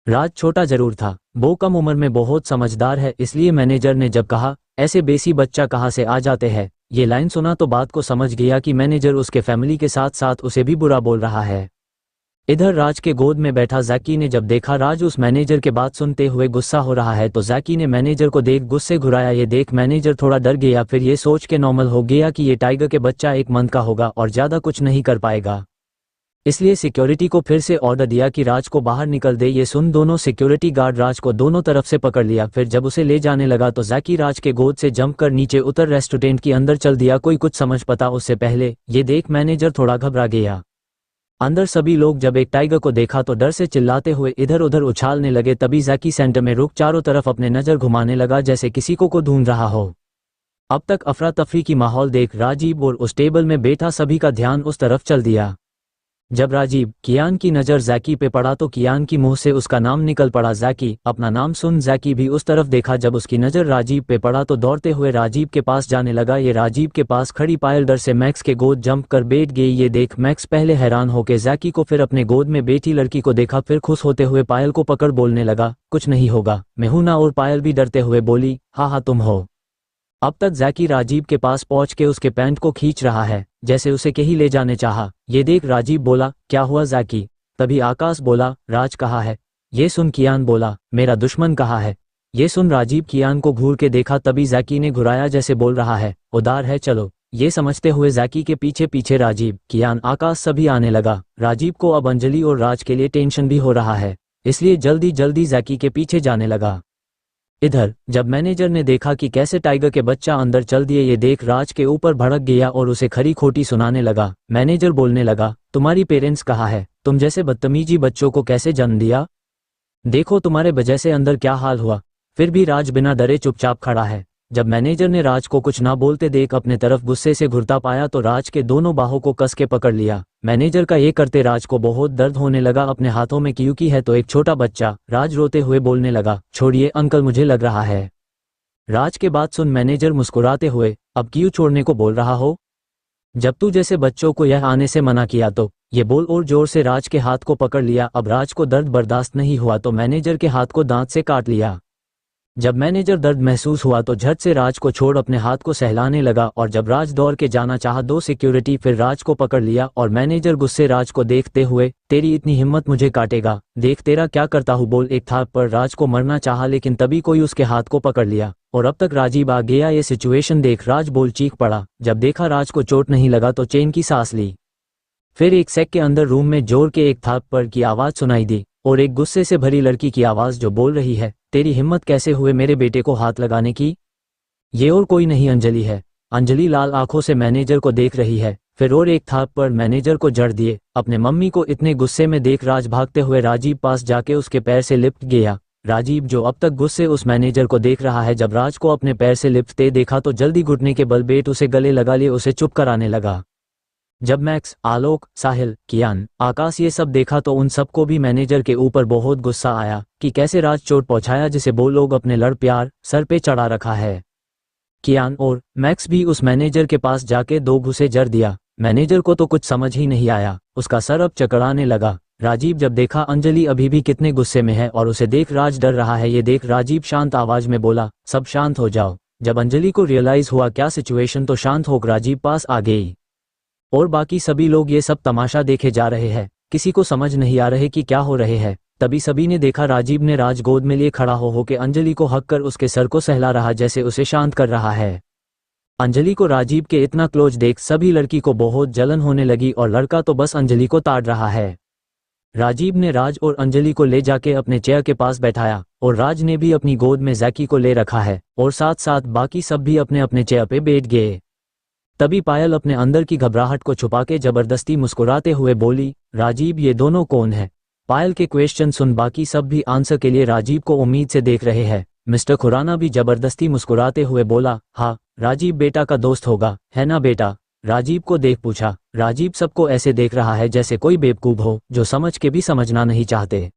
राज छोटा जरूर था, वो कम उम्र में बहुत समझदार है, इसलिए मैनेजर ने जब कहा ऐसे बेसी बच्चा कहाँ से आ जाते हैं, ये लाइन सुना तो बात को समझ गया कि मैनेजर उसके फैमिली के साथ साथ उसे भी बुरा बोल रहा है। इधर राज के गोद में बैठा जैकी ने जब देखा राज उस मैनेजर के बात सुनते हुए गुस्सा हो रहा है तो जैकी ने मैनेजर को देख गुस्से घुराया। ये देख मैनेजर थोड़ा डर गया, फिर ये सोच के नॉर्मल हो गया कि ये टाइगर के बच्चा एक मंथ का होगा और ज़्यादा कुछ नहीं कर पाएगा, इसलिए सिक्योरिटी को फिर से ऑर्डर दिया कि राज को बाहर निकल दे। ये सुन दोनों सिक्योरिटी गार्ड राज को दोनों तरफ से पकड़ लिया। फिर जब उसे ले जाने लगा तो जैकी राज के गोद से जंप कर नीचे उतर रेस्टोरेंट के अंदर चल दिया। कोई कुछ समझ पता उससे पहले। ये देख मैनेजर थोड़ा घबरा गया। अंदर सभी लोग जब एक टाइगर को देखा तो डर से चिल्लाते हुए इधर उधर उछालने लगे। तभी जैकी सेंटर में रुक चारों तरफ अपने नजर घुमाने लगा जैसे किसी को ढूंढ रहा हो। अब तक अफरा तफरी की माहौल देख राजीव और उस टेबल में बैठा सभी का ध्यान उस तरफ चल दिया। जब राजीव कियान की नज़र जैकी पे पड़ा तो कियान की मुंह से उसका नाम निकल पड़ा, जैकी। अपना नाम सुन जैकी भी उस तरफ देखा। जब उसकी नज़र राजीव पे पड़ा तो दौड़ते हुए राजीव के पास जाने लगा। ये राजीव के पास खड़ी पायल डर से मैक्स के गोद जंप कर बैठ गई। ये देख मैक्स पहले हैरान होकर जैकी को, फिर अपने गोद में बैठी लड़की को देखा, फिर खुश होते हुए पायल को पकड़ बोलने लगा, कुछ नहीं होगा, मैं हूं ना। और पायल भी डरते हुए बोली, हाँ हाँ तुम हो। अब तक जैकी राजीव के पास पहुंच के उसके पैंट को खींच रहा है जैसे उसे कहीं ले जाने चाहा। ये देख राजीव बोला, क्या हुआ जैकी? तभी आकाश बोला, राज कहाँ है? ये सुन कियान बोला, मेरा दुश्मन कहाँ है? ये सुन राजीव कियान को घूर के देखा। तभी जैकी ने घुराया जैसे बोल रहा है, उदार है चलो। ये समझते हुए जैकी के पीछे पीछे राजीव, कियान, आकाश सभी आने लगा। राजीव को अब अंजलि और राज के लिए टेंशन भी हो रहा है, इसलिए जल्दी जल्दी जैकी के पीछे जाने लगा। इधर जब मैनेजर ने देखा कि कैसे टाइगर के बच्चा अंदर चल दिए, ये देख राज के ऊपर भड़क गया और उसे खरी खोटी सुनाने लगा। मैनेजर बोलने लगा, तुम्हारी पेरेंट्स कहाँ है? तुम जैसे बदतमीजी बच्चों को कैसे जन्म दिया? देखो तुम्हारे वजह से अंदर क्या हाल हुआ। फिर भी राज बिना डरे चुपचाप खड़ा है। जब मैनेजर ने राज को कुछ ना बोलते देख अपने तरफ गुस्से से घुरता पाया तो राज के दोनों बाहों को कस के पकड़ लिया। मैनेजर का ये करते राज को बहुत दर्द होने लगा अपने हाथों में, क्योंकि है तो एक छोटा बच्चा। राज रोते हुए बोलने लगा, छोड़िए अंकल, मुझे लग रहा है। राज के बात सुन मैनेजर मुस्कुराते हुए, अब क्यों छोड़ने को बोल रहा हो? जब तू जैसे बच्चों को यह आने से मना किया तो, ये बोल और जोर से राज के हाथ को पकड़ लिया। अब राज को दर्द बर्दाश्त नहीं हुआ तो मैनेजर के हाथ को दांत से काट लिया। जब मैनेजर दर्द महसूस हुआ तो झट से राज को छोड़ अपने हाथ को सहलाने लगा और जब राज दौड़ के जाना चाहा दो सिक्योरिटी फिर राज को पकड़ लिया और मैनेजर गुस्से राज को देखते हुए, तेरी इतनी हिम्मत मुझे काटेगा, देख तेरा क्या करता हूँ, बोल एक था पर राज को मरना चाहा लेकिन तभी कोई उसके हाथ को पकड़ लिया और अब तक राजीव आ गया। ये सिचुएशन देख राज बोल चीख पड़ा। जब देखा राज को चोट नहीं लगा तो चैन की सांस ली। फिर एक सेक के अंदर रूम में जोर के एक थाप्पड़ की आवाज़ सुनाई दी और एक गुस्से से भरी लड़की की आवाज़ जो बोल रही है, तेरी हिम्मत कैसे हुए मेरे बेटे को हाथ लगाने की? ये और कोई नहीं अंजलि है। अंजलि लाल आंखों से मैनेजर को देख रही है। फिर और एक थाप्पड़ मैनेजर को जड़ दिए। अपने मम्मी को इतने गुस्से में देख राज भागते हुए राजीव पास जाके उसके पैर से लिपट गया। राजीव जो अब तक गुस्से उस मैनेजर को देख रहा है, जब राज को अपने पैर से लिपटते देखा तो जल्दी घुटने के बल बैठ उसे गले लगा लिए उसे चुप कराने लगा। जब मैक्स, आलोक, साहिल, कियान, आकाश ये सब देखा तो उन सबको भी मैनेजर के ऊपर बहुत गुस्सा आया कि कैसे राज चोट पहुंचाया जिसे वो लोग अपने लड़ प्यार सर पे चढ़ा रखा है। कियान और मैक्स भी उस मैनेजर के पास जाके दो घुसे जड़ दिया। मैनेजर को तो कुछ समझ ही नहीं आया, उसका सर अब चकराने लगा। राजीव जब देखा अंजलि अभी भी कितने गुस्से में है और उसे देख राज डर रहा है, ये देख राजीव शांत आवाज में बोला, सब शांत हो जाओ। जब अंजलि को रियलाइज हुआ क्या सिचुएशन तो शांत होकर राजीव पास आ गई और बाकी सभी लोग ये सब तमाशा देखे जा रहे हैं। किसी को समझ नहीं आ रहे कि क्या हो रहे हैं। तभी सभी ने देखा राजीव ने राज गोद में लिए खड़ा हो के अंजलि को हक कर उसके सर को सहला रहा जैसे उसे शांत कर रहा है। अंजलि को राजीव के इतना क्लोज देख सभी लड़की को बहुत जलन होने लगी और लड़का तो बस अंजलि को ताड़ रहा है। राजीव ने राज और अंजलि को ले जाके अपने चेयर के पास बैठाया और राज ने भी अपनी गोद में जैकी को ले रखा है और साथ साथ बाकी सब भी अपने अपने चेयर पे बैठ गए। तभी पायल अपने अंदर की घबराहट को छुपा के जबरदस्ती मुस्कुराते हुए बोली, राजीव ये दोनों कौन है? पायल के क्वेश्चन सुन बाकी सब भी आंसर के लिए राजीव को उम्मीद से देख रहे हैं। मिस्टर खुराना भी जबरदस्ती मुस्कुराते हुए बोला, हाँ राजीव बेटा का दोस्त होगा, है ना बेटा? राजीव को देख पूछा। राजीव सबको ऐसे देख रहा है जैसे कोई बेवकूफ हो जो समझ के भी समझना नहीं चाहते।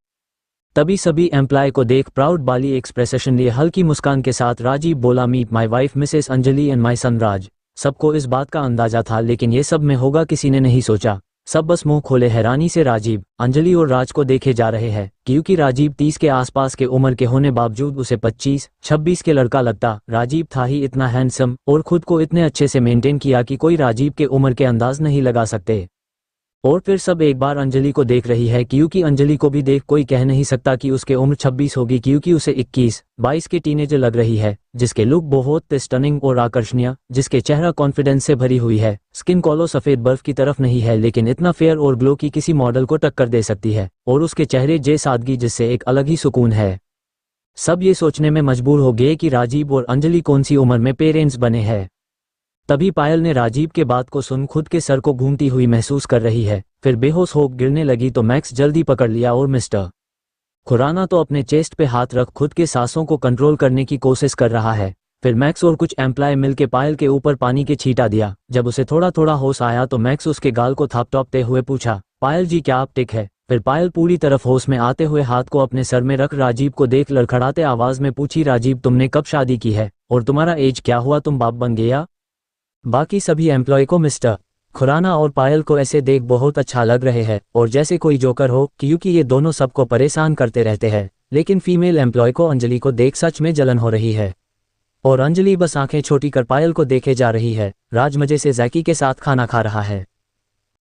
तभी सभी एम्प्लॉय को देख प्राउड वाली एक्सप्रेशन लिए हल्की मुस्कान के साथ राजीव बोला, meet my wife Mrs Anjali and my son Raj. सबको इस बात का अंदाजा था लेकिन ये सब में होगा किसी ने नहीं सोचा। सब बस मुंह खोले हैरानी से राजीव, अंजलि और राज को देखे जा रहे हैं, क्योंकि राजीव 30 के आसपास के उम्र के होने बावजूद उसे 25-26 के लड़का लगता। राजीव था ही इतना हैंडसम और खुद को इतने अच्छे से मेंटेन किया कि कोई राजीव के उम्र के अंदाज नहीं लगा सकते। और फिर सब एक बार अंजलि को देख रही है, क्योंकि अंजलि को भी देख कोई कह नहीं सकता कि उसके उम्र 26 होगी, क्योंकि उसे 21-22 के टीनेजर लग रही है, जिसके लुक बहुत स्टनिंग और आकर्षणीय, जिसके चेहरा कॉन्फिडेंस से भरी हुई है। स्किन कॉलो सफेद बर्फ की तरफ नहीं है, लेकिन इतना फेयर और ग्लो की किसी मॉडल को टक्कर दे सकती है। और उसके चेहरे जे सादगी, जिससे एक अलग ही सुकून है। सब ये सोचने में मजबूर हो गए कि राजीव और अंजलि कौन सी उम्र में पेरेंट्स बने हैं। तभी पायल ने राजीव के बात को सुन खुद के सर को घूमती हुई महसूस कर रही है, फिर बेहोश हो गिरने लगी तो मैक्स जल्दी पकड़ लिया और मिस्टर खुराना तो अपने चेस्ट पे हाथ रख खुद के सांसों को कंट्रोल करने की कोशिश कर रहा है। फिर मैक्स और कुछ एम्प्लॉय मिलके पायल के ऊपर पानी के छींटा दिया। जब उसे थोड़ा थोड़ा होश आया तो मैक्स उसके गाल को थापटॉपते हुए पूछा, पायल जी क्या आप ठीक है? फिर पायल पूरी तरफ होश में आते हुए हाथ को अपने सर में रख राजीव को देख लड़खड़ाते आवाज में पूछी, राजीव तुमने कब शादी की है और तुम्हारा एज क्या हुआ, तुम बाप बन गया? बाकी सभी एम्प्लॉय को मिस्टर खुराना और पायल को ऐसे देख बहुत अच्छा लग रहे हैं और जैसे कोई जोकर हो, क्योंकि ये दोनों सबको परेशान करते रहते हैं। लेकिन फीमेल एम्प्लॉय को अंजलि को देख सच में जलन हो रही है और अंजलि बस आंखें छोटी कर पायल को देखे जा रही है। राज मजे से जैकी के साथ खाना खा रहा है।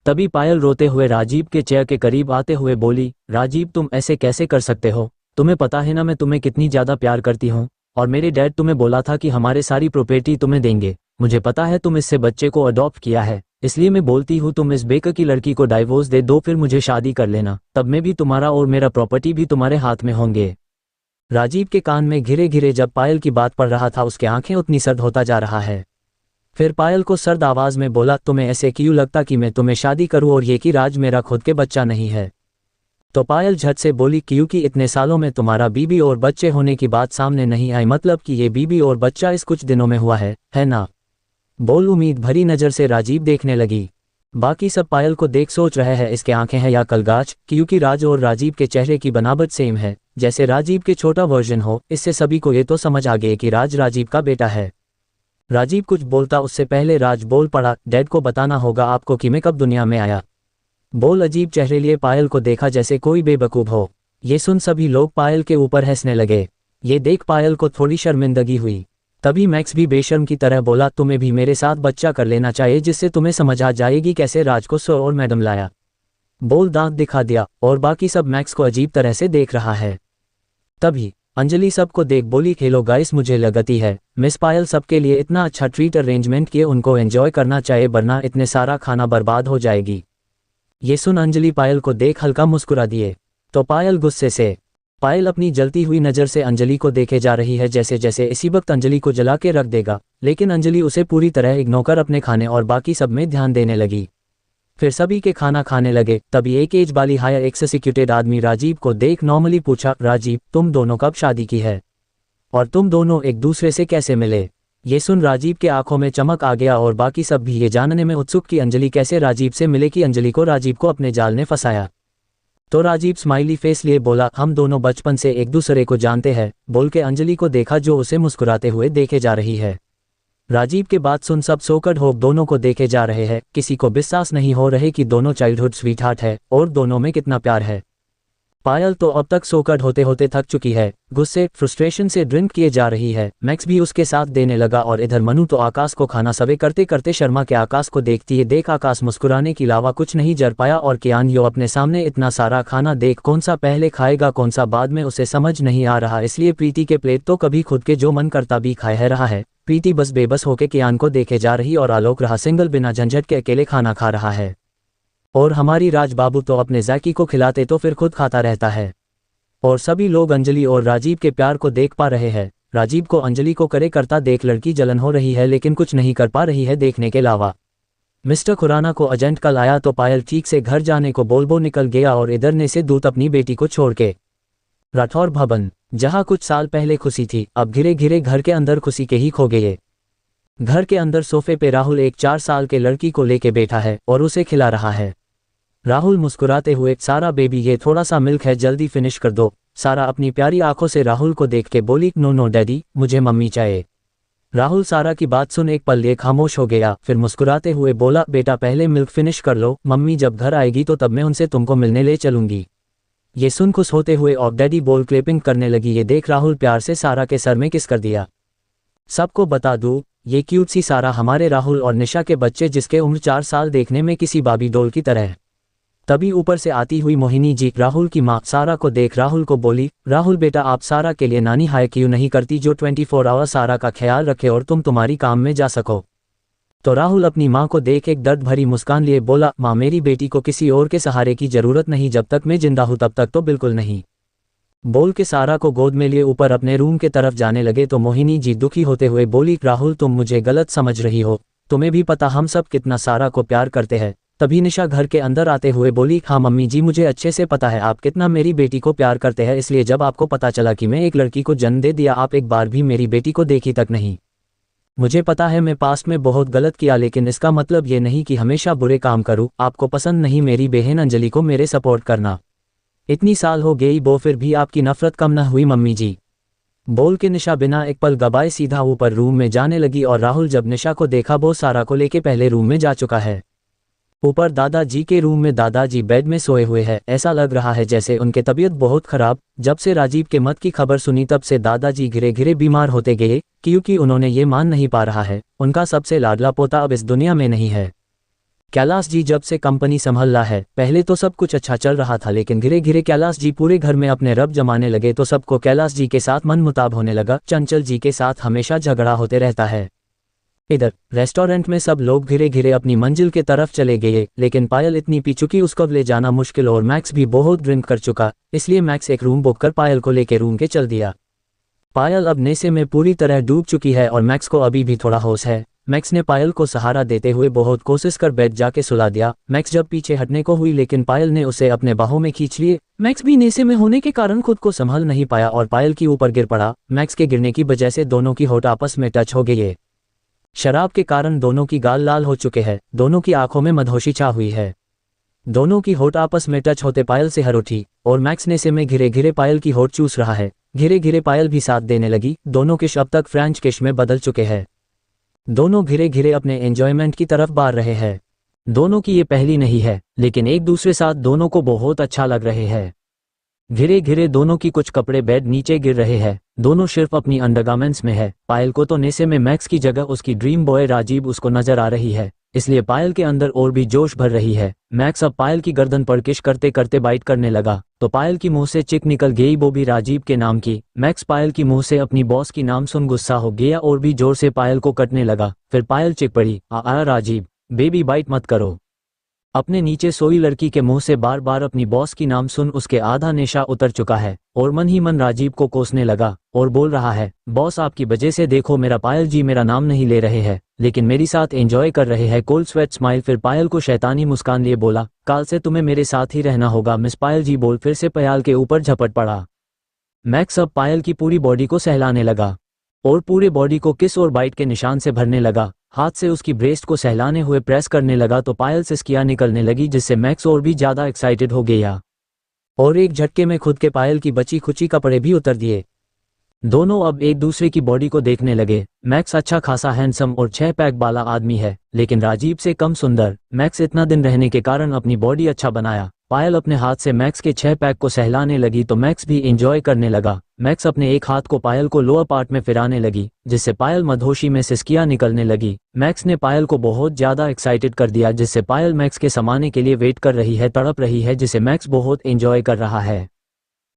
तभी पायल रोते हुए राजीव के चेयर के करीब आते हुए बोली, राजीव तुम ऐसे कैसे कर सकते हो? तुम्हें पता है ना मैं तुम्हें कितनी ज्यादा प्यार करती हूँ और मेरे डैड तुम्हें बोला था कि हमारे सारी प्रॉपर्टी तुम्हें देंगे। मुझे पता है तुम इससे बच्चे को अडॉप्ट किया है, इसलिए मैं बोलती हूँ तुम इस बेकर की लड़की को डाइवोर्स दे दो, फिर मुझे शादी कर लेना। तब मैं भी तुम्हारा और मेरा प्रॉपर्टी भी तुम्हारे हाथ में होंगे। राजीव के कान में घिरे घिरे जब पायल की बात पढ़ रहा था, उसके आंखें उतनी सर्द होता जा रहा है। फिर पायल को सर्द आवाज में बोला, तुम्हें ऐसे क्यों लगता कि मैं तुम्हें शादी करूं और ये कि राज मेरा खुद के बच्चा नहीं है? तो पायल झट से बोली, क्योंकि इतने सालों में तुम्हारा बीबी और बच्चे होने की बात सामने नहीं आई, मतलब कि ये बीबी और बच्चा इस कुछ दिनों में हुआ है ना? बोल उम्मीद भरी नजर से राजीव देखने लगी। बाकी सब पायल को देख सोच रहे हैं इसके आंखें हैं या कलगाच, क्योंकि राज और राजीव के चेहरे की बनावट सेम है, जैसे राजीव के छोटा वर्जन हो। इससे सभी को ये तो समझ आ गए कि राज राजीव का बेटा है। राजीव कुछ बोलता उससे पहले राज बोल पड़ा, डैड को बताना होगा आपको कि मैं कब दुनिया में आया। बोल अजीब चेहरे लिए पायल को देखा जैसे कोई बेवकूफ हो। ये सुन सभी लोग पायल के ऊपर हंसने लगे। ये देख पायल को थोड़ी शर्मिंदगी हुई। तभी मैक्स भी बेशर्म की तरह बोला, तुम्हें भी मेरे साथ बच्चा कर लेना चाहिए, जिससे तुम्हें समझ आ जाएगी कैसे राज को सर और मैडम लाया। बोल दांत दिखा दिया और बाकी सब मैक्स को अजीब तरह से देख रहा है। तभी अंजलि सबको देख बोली, खेलो गाइस, मुझे लगती है मिस पायल सबके लिए इतना अच्छा ट्रीट अरेंजमेंट किए, उनको एंजॉय करना चाहिए, वरना इतने सारा खाना बर्बाद हो जाएगी। ये सुन अंजलि पायल को देख हल्का मुस्कुरा दिए तो पायल गुस्से से पायल अपनी जलती हुई नज़र से अंजलि को देखे जा रही है, जैसे जैसे इसी वक्त अंजलि को जला के रख देगा। लेकिन अंजलि उसे पूरी तरह इग्नोर कर अपने खाने और बाकी सब में ध्यान देने लगी। फिर सभी के खाना खाने लगे। तभी एक एज वाली हायर एक्सिक्यूटेड आदमी राजीव को देख नॉर्मली पूछा, राजीव तुम दोनों कब शादी की है और तुम दोनों एक दूसरे से कैसे मिले? ये सुन राजीव के आंखों में चमक आ गया और बाकी सब भी ये जानने में उत्सुक कि अंजलि कैसे राजीव से मिले कि अंजलि को राजीव को अपने जाल ने फंसाया। तो राजीव स्माइली फेस लिए बोला, हम दोनों बचपन से एक दूसरे को जानते हैं, बोल के अंजलि को देखा जो उसे मुस्कुराते हुए देखे जा रही है। राजीव के बात सुन सब सोकड हो दोनों को देखे जा रहे हैं। किसी को विश्वास नहीं हो रहे कि दोनों चाइल्डहुड स्वीटहार्ट है और दोनों में कितना प्यार है। पायल तो अब तक सोकड होते होते थक चुकी है, गुस्से फ्रस्ट्रेशन से ड्रिंक किए जा रही है। मैक्स भी उसके साथ देने लगा और इधर मनु तो आकाश को खाना सर्वे करते करते शर्मा के आकाश को देखती है। देख आकाश मुस्कुराने के अलावा कुछ नहीं जर पाया और कियान यो अपने सामने इतना सारा खाना देख कौन सा पहले खाएगा कौन सा बाद में उसे समझ नहीं आ रहा। इसलिए प्रीति के प्लेट तो कभी खुद के जो मन करता भी खाए है रहा है। प्रीति बस बेबस होके कियान को देखे जा रही और आलोक रहा सिंगल बिना झंझट के अकेले खाना खा रहा है। और हमारी राज बाबू तो अपने जैकी को खिलाते तो फिर खुद खाता रहता है। और सभी लोग अंजलि और राजीव के प्यार को देख पा रहे हैं। राजीव को अंजलि को करे करता देख लड़की जलन हो रही है, लेकिन कुछ नहीं कर पा रही है देखने के अलावा। मिस्टर खुराना को एजेंट कल आया तो पायल ठीक से घर जाने को बोल निकल गया और इधर ने से दूत अपनी बेटी को छोड़ के राठौर भवन, जहां कुछ साल पहले खुशी थी, अब घिरे घिरे घर के अंदर खुशी के ही खो गए। घर के अंदर सोफे पे राहुल एक 4 साल के लड़की को लेके बैठा है और उसे खिला रहा है। राहुल मुस्कुराते हुए, सारा बेबी ये थोड़ा सा मिल्क है, जल्दी फिनिश कर दो। सारा अपनी प्यारी आंखों से राहुल को देख के बोली, नो नो डैडी, मुझे मम्मी चाहिए। राहुल सारा की बात सुन एक पल लिए खामोश हो गया, फिर मुस्कुराते हुए बोला, बेटा पहले मिल्क फिनिश कर लो, मम्मी जब घर आएगी तो तब मैं उनसे तुमको मिलने ले चलूंगी। ये सुन खुश होते हुए और डैडी बॉल क्लिपिंग करने लगी। ये देख राहुल प्यार से सारा के सर में किस कर दिया। सबको बता दूं, ये क्यूट सी सारा हमारे राहुल और निशा के बच्चे जिसके उम्र 4 साल देखने में किसी बाबी डोल की तरह है। तभी ऊपर से आती हुई मोहिनी जी राहुल की माँ सारा को देख राहुल को बोली, राहुल बेटा आप सारा के लिए नानी हायर क्यों नहीं करती जो 24 आवर सारा का ख्याल रखे और तुम तुम्हारी काम में जा सको। तो राहुल अपनी माँ को देख एक दर्द भरी मुस्कान लिए बोला, माँ मेरी बेटी को किसी और के सहारे की जरूरत नहीं, जब तक मैं जिंदा हूँ तब तक तो बिल्कुल नहीं। बोल के सारा को गोद में लिए ऊपर अपने रूम के तरफ जाने लगे तो मोहिनी जी दुखी होते हुए बोली, राहुल तुम मुझे गलत समझ रही हो, तुम्हें भी पता हम सब कितना सारा को प्यार करते हैं। तभी निशा घर के अंदर आते हुए बोली, हाँ मम्मी जी मुझे अच्छे से पता है आप कितना मेरी बेटी को प्यार करते हैं, इसलिए जब आपको पता चला कि मैं एक लड़की को जन्म दे दिया आप एक बार भी मेरी बेटी को देखी तक नहीं। मुझे पता है मैं पास्ट में बहुत गलत किया, लेकिन इसका मतलब ये नहीं कि हमेशा बुरे काम करूँ। आपको पसंद नहीं मेरी बहन अंजलि को मेरे सपोर्ट करना, इतनी साल हो गई वो फिर भी आपकी नफरत कम न हुई मम्मी जी। बोल के निशा बिना एक पल गवाए सीधा ऊपर रूम में जाने लगी और राहुल जब निशा को देखा वो सारा को लेके पहले रूम में जा चुका है। ऊपर दादाजी के रूम में दादाजी बेड में सोए हुए हैं, ऐसा लग रहा है जैसे उनके तबीयत बहुत खराब। जब से राजीव के मौत की खबर सुनी तब से दादाजी घिरे घिरे बीमार होते गए, क्योंकि उन्होंने ये मान नहीं पा रहा है उनका सबसे लाडला पोता अब इस दुनिया में नहीं है। कैलाश जी जब से कंपनी संभल रहा है, पहले तो सब कुछ अच्छा चल रहा था, लेकिन धीरे धीरे कैलाश जी पूरे घर में अपने रब जमाने लगे तो सबको कैलाश जी के साथ मन मुताब होने लगा। चंचल जी के साथ हमेशा झगड़ा होते रहता है। इधर रेस्टोरेंट में सब लोग धीरे धीरे अपनी मंजिल के तरफ चले गए, लेकिन पायल इतनी पी चुकी उसको ले जाना मुश्किल और मैक्स भी बहुत ड्रिंक कर चुका, इसलिए मैक्स एक रूम बुक कर पायल को लेकर रूम के चल दिया। पायल अब नशे में पूरी तरह डूब चुकी है और मैक्स को अभी भी थोड़ा होश है। मैक्स ने पायल को सहारा देते हुए बहुत कोशिश कर बेड जाके सुला दिया। मैक्स जब पीछे हटने को हुई लेकिन पायल ने उसे अपने बाहों में खींच लिए। मैक्स भी नशे में होने के कारण खुद को संभाल नहीं पाया और पायल की ऊपर गिर पड़ा। मैक्स के गिरने की वजह से दोनों की होठ आपस में टच हो गई। शराब के कारण दोनों की गाल लाल हो चुके हैं, दोनों की आंखों में मदहोशी छा हुई है। दोनों की होठ आपस में टच होते पायल से हर उठी और मैक्स नशे में घिरे घिरे पायल की होठ चूस रहा है। घिरे घिरे पायल भी साथ देने लगी। दोनों किश अब तक फ्रेंच किश में बदल चुके हैं। दोनों घिरे घिरे अपने एंजॉयमेंट की तरफ बढ़ रहे हैं। दोनों की ये पहली नहीं है, लेकिन एक दूसरे साथ दोनों को बहुत अच्छा लग रहे हैं। घिरे घिरे दोनों की कुछ कपड़े बेड नीचे गिर रहे हैं। दोनों सिर्फ अपनी अंडरगारमेंट्स में है। पायल को तो नशे में मैक्स की जगह उसकी ड्रीम बॉय राजीव उसको नजर आ रही है, इसलिए पायल के अंदर और भी जोश भर रही है। मैक्स अब पायल की गर्दन पर किश करते करते बाइट करने लगा तो पायल की मुंह से चिक निकल गई, वो भी राजीव के नाम की। मैक्स पायल की मुंह से अपनी बॉस की नाम सुन गुस्सा हो गया और भी जोर से पायल को कटने लगा। फिर पायल चिक पड़ी, राजीव बेबी बाइट मत करो। अपने नीचे सोई लड़की के मुंह से बार बार अपनी बॉस की नाम सुन उसके आधा नशा उतर चुका है और मन ही मन राजीव को कोसने लगा और बोल रहा है, बॉस आपकी वजह से देखो मेरा पायल जी मेरा नाम नहीं ले रहे हैं, लेकिन मेरी साथ एंजॉय कर रहे हैं। Cold sweat smile. फिर पायल को शैतानी मुस्कान लिए बोला, काल से तुम्हें मेरे साथ ही रहना होगा मिस पायल जी। बोल फिर से पायल के ऊपर झपट पड़ा। मैक्स अब पायल की पूरी बॉडी को सहलाने लगा और पूरे बॉडी को किस और बाइट के निशान से भरने लगा। हाथ से उसकी ब्रेस्ट को सहलाने हुए प्रेस करने लगा तो पायल से सिस्कियां निकलने लगी, जिससे मैक्स और भी ज्यादा एक्साइटेड हो गया और एक झटके में खुद के पायल की बची खुची कपड़े भी उतर दिए। दोनों अब एक दूसरे की बॉडी को देखने लगे। मैक्स अच्छा खासा हैंडसम और 6 पैक वाला आदमी है, लेकिन राजीव से कम सुंदर। मैक्स इतना दिन रहने के कारण अपनी बॉडी अच्छा बनाया। पायल अपने हाथ से मैक्स के 6 पैक को सहलाने लगी तो मैक्स भी एंजॉय करने लगा। मैक्स अपने एक हाथ को पायल को लोअर पार्ट में फिराने लगी, जिससे पायल मदहोशी में सिसकियां निकलने लगी। मैक्स ने पायल को बहुत ज्यादा एक्साइटेड कर दिया, जिससे पायल मैक्स के समाने के लिए वेट कर रही है, तड़प रही है, जिसे मैक्स बहुत एंजॉय कर रहा है।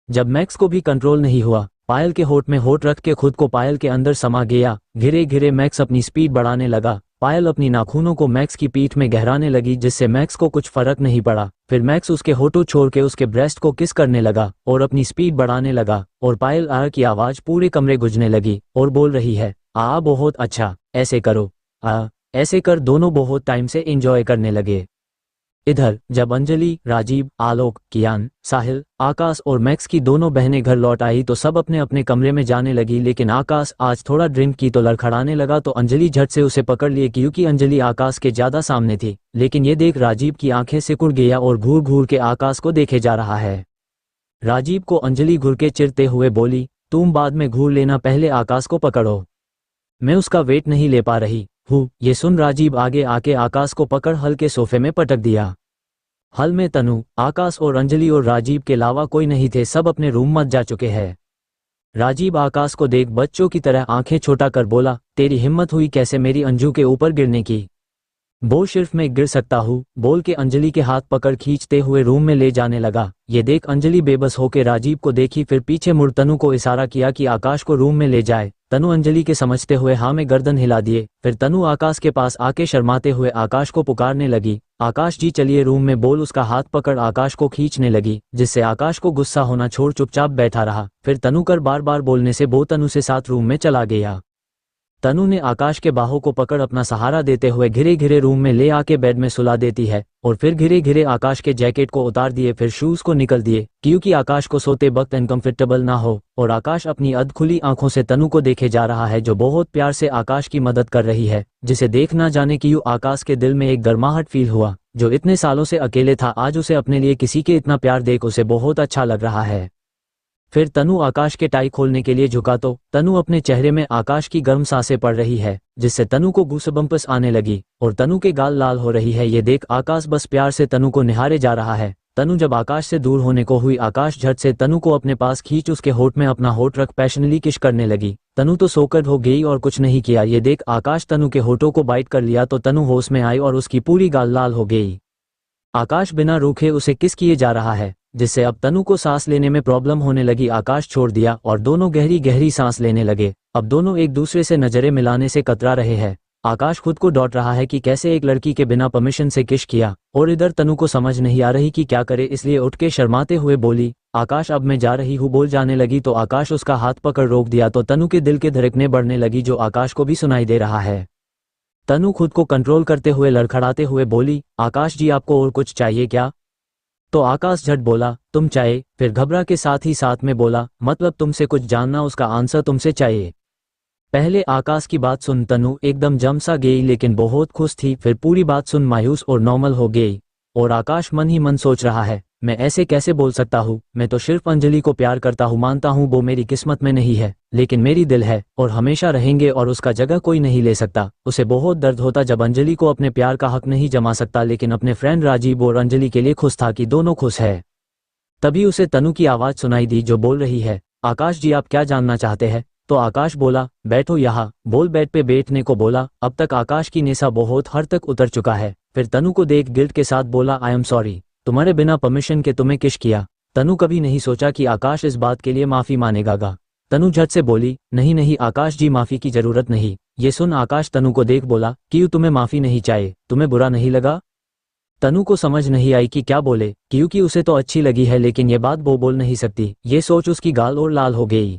जब मैक्स को भी कंट्रोल नहीं हुआ, पायल के होठ में होठ रख के खुद को पायल के अंदर समा गया। घिरे घिरे मैक्स अपनी स्पीड बढ़ाने लगा। पायल अपनी नाखूनों को मैक्स की पीठ में गहराने लगी, जिससे मैक्स को कुछ फर्क नहीं पड़ा। फिर मैक्स उसके होठों छोड़ के उसके ब्रेस्ट को किस करने लगा और अपनी स्पीड बढ़ाने लगा और पायल आ की आवाज पूरे कमरे गुंजने लगी और बोल रही है, बहुत अच्छा, ऐसे करो, ऐसे कर। दोनों बहुत टाइम से एंजॉय करने लगे। इधर जब अंजलि, राजीव, आलोक, कियान, साहिल, आकाश और मैक्स की दोनों बहनें घर लौट आई तो सब अपने अपने कमरे में जाने लगी, लेकिन आकाश आज थोड़ा ड्रिंक की तो लड़खड़ाने लगा तो अंजलि झट से उसे पकड़ लिए, क्योंकि अंजलि आकाश के ज्यादा सामने थी। लेकिन ये देख राजीव की आंखें सिकुड़ गया और घूर घूर के आकाश को देखे जा रहा है। राजीव को अंजलि घूर के चिरते हुए बोली, तुम बाद में घूर लेना, पहले आकाश को पकड़ो। मैं उसका वेट नहीं ले पा रही हूँ। ये सुन राजीव आगे आके आकाश को पकड़ हल के सोफे में पटक दिया। हल में तनु, आकाश और अंजलि और राजीव के अलावा कोई नहीं थे, सब अपने रूम मत जा चुके हैं। राजीव आकाश को देख बच्चों की तरह आंखें छोटा कर बोला, तेरी हिम्मत हुई कैसे मेरी अंजू के ऊपर गिरने की? वो सिर्फ मैं गिर सकता हूँ, बोल के अंजलि के हाथ पकड़ खींचते हुए रूम में ले जाने लगा। ये देख अंजलि बेबस होकर राजीव को देखी, फिर पीछे मुड़ तनु को इशारा किया कि आकाश को रूम में ले जाए। तनु अंजलि के समझते हुए हाँ में गर्दन हिला दिए। फिर तनु आकाश के पास आके शर्माते हुए आकाश को पुकारने लगी, आकाश जी चलिए रूम में, बोल उसका हाथ पकड़ आकाश को खींचने लगी, जिससे आकाश को गुस्सा होना छोड़ चुपचाप बैठा रहा। फिर तनु कर बार बार बोलने से वो तनु से साथ रूम में चला गया। तनु ने आकाश के बाहों को पकड़ अपना सहारा देते हुए घिरे घिरे रूम में ले आके बेड में सुला देती है और फिर घिरे घिरे आकाश के जैकेट को उतार दिए, फिर शूज को निकल दिए क्योंकि आकाश को सोते वक्त अनकंफर्टेबल ना हो। और आकाश अपनी अधखुली आंखों से तनु को देखे जा रहा है, जो बहुत प्यार से आकाश की मदद कर रही है, जिसे देख ना जाने क्यों आकाश के दिल में एक गर्माहट फील हुआ। जो इतने सालों से अकेले था, आज उसे अपने लिए किसी के इतना प्यार देख उसे बहुत अच्छा लग रहा है। फिर तनु आकाश के टाई खोलने के लिए झुका तो तनु अपने चेहरे में आकाश की गर्म सांसें पड़ रही है, जिससे तनु को गूज़बम्प्स आने लगी और तनु के गाल लाल हो रही है। ये देख आकाश बस प्यार से तनु को निहारे जा रहा है। तनु जब आकाश से दूर होने को हुई, आकाश झट से तनु को अपने पास खींच उसके होठ में अपना होठ रख पैशनली किस करने लगी। तनु तो सोकर हो गई और कुछ नहीं किया। ये देख आकाश तनु के होठों को बाइट कर लिया तो तनु होश में आई और उसकी पूरी गाल लाल हो गई। आकाश बिना रूखे उसे किस किए जा रहा है, जिससे अब तनु को सांस लेने में प्रॉब्लम होने लगी। आकाश छोड़ दिया और दोनों गहरी गहरी सांस लेने लगे। अब दोनों एक दूसरे से नजरें मिलाने से कतरा रहे हैं। आकाश खुद को डांट रहा है कि कैसे एक लड़की के बिना परमिशन से किस किया, और इधर तनु को समझ नहीं आ रही कि क्या करे, इसलिए उठ के शर्माते हुए बोली, आकाश अब मैं जा रही हूँ। बोल जाने लगी तो आकाश उसका हाथ पकड़ रोक दिया तो तनु के दिल के धड़कनें बढ़ने लगी, जो आकाश को भी सुनाई दे रहा है। तनु खुद को कंट्रोल करते हुए लड़खड़ाते हुए बोली, आकाश जी आपको और कुछ चाहिए क्या? तो आकाश झट बोला, तुम चाहे। फिर घबरा के साथ ही साथ में बोला, मतलब तुमसे कुछ जानना, उसका आंसर तुमसे चाहिए। पहले आकाश की बात सुन तनु एकदम जम सा गई, लेकिन बहुत खुश थी। फिर पूरी बात सुन मायूस और नॉर्मल हो गई और आकाश मन ही मन सोच रहा है, मैं ऐसे कैसे बोल सकता हूँ? मैं तो सिर्फ अंजलि को प्यार करता हूँ, मानता हूँ वो मेरी किस्मत में नहीं है, लेकिन मेरी दिल है और हमेशा रहेंगे और उसका जगह कोई नहीं ले सकता। उसे बहुत दर्द होता जब अंजलि को अपने प्यार का हक नहीं जमा सकता, लेकिन अपने फ्रेंड राजीव और अंजलि के लिए खुश था कि दोनों खुश है। तभी उसे तनु की आवाज सुनाई दी जो बोल रही है, आकाश जी आप क्या जानना चाहते हैं? तो आकाश बोला, बैठो यहाँ। बोल बेड पे बैठने को बोला। अब तक आकाश की नेशा बहुत हद तक उतर चुका है। फिर तनु को देख गिल्ट के साथ बोला, आई एम सॉरी, तुम्हारे बिना परमिशन के तुम्हें किस किया। तनु कभी नहीं सोचा कि आकाश इस बात के लिए माफी मानेगा। तनु झट से बोली, नहीं नहीं आकाश जी, माफी की जरूरत नहीं। ये सुन आकाश तनु को देख बोला, क्यों तुम्हें माफी नहीं चाहिए? तुम्हें बुरा नहीं लगा? तनु को समझ नहीं आई कि क्या बोले, क्योंकि उसे तो अच्छी लगी है, लेकिन ये बात वो बोल नहीं सकती। ये सोच उसकी गाल और लाल हो गई।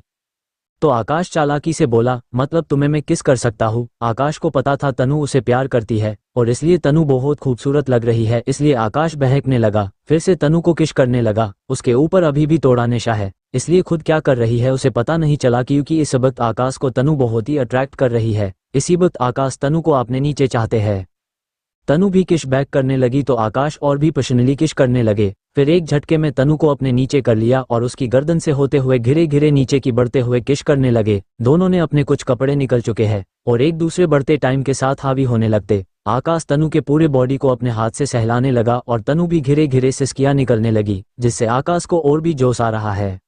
तो आकाश चालाकी से बोला, मतलब तुम्हें मैं किस कर सकता हूँ? आकाश को पता था तनु उसे प्यार करती है और इसलिए तनु बहुत खूबसूरत लग रही है, इसलिए आकाश बहकने लगा। फिर से तनु को किस करने लगा। उसके ऊपर अभी भी तोड़ा नशा है, इसलिए खुद क्या कर रही है उसे पता नहीं चला, क्योंकि इस वक्त आकाश को तनु बहुत ही अट्रैक्ट कर रही है। इसी वक्त आकाश तनु को अपने नीचे चाहते हैं। तनु भी किश बैक करने लगी तो आकाश और भी पर्सनली किश करने लगे। फिर एक झटके में तनु को अपने नीचे कर लिया और उसकी गर्दन से होते हुए घिरे घिरे नीचे की बढ़ते हुए किश करने लगे। दोनों ने अपने कुछ कपड़े निकल चुके हैं और एक दूसरे बढ़ते टाइम के साथ हावी होने लगते। आकाश तनु के पूरे बॉडी को अपने हाथ से सहलाने लगा और तनु भी घिरे घिरे सिसकियां निकलने लगी, जिससे आकाश को और भी जोश आ रहा है।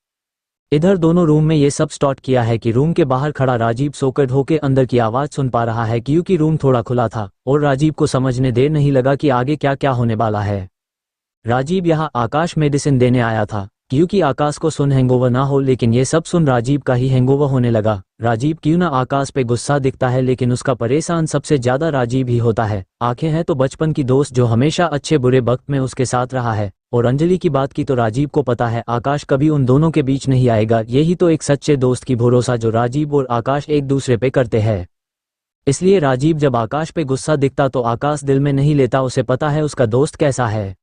इधर दोनों रूम में ये सब स्टार्ट किया है कि रूम के बाहर खड़ा राजीव सोकर धोके अंदर की आवाज सुन पा रहा है, क्योंकि रूम थोड़ा खुला था और राजीव को समझने देर नहीं लगा कि आगे क्या क्या होने वाला है। राजीव यहाँ आकाश मेडिसिन देने आया था, क्योंकि आकाश को सुन हैंगओवर ना हो, लेकिन ये सब सुन राजीव का ही हैंगओवर होने लगा। राजीव क्यों ना आकाश पे गुस्सा दिखता है, लेकिन उसका परेशान सबसे ज्यादा राजीव ही होता है। आंखें हैं तो बचपन की दोस्त जो हमेशा अच्छे बुरे वक्त में उसके साथ रहा है, और अंजलि की बात की तो राजीव को पता है आकाश कभी उन दोनों के बीच नहीं आएगा। यही तो एक सच्चे दोस्त की भरोसा जो राजीव और आकाश एक दूसरे पे करते हैं। इसलिए राजीव जब आकाश पे गुस्सा दिखता तो आकाश दिल में नहीं लेता, उसे पता है उसका दोस्त कैसा है।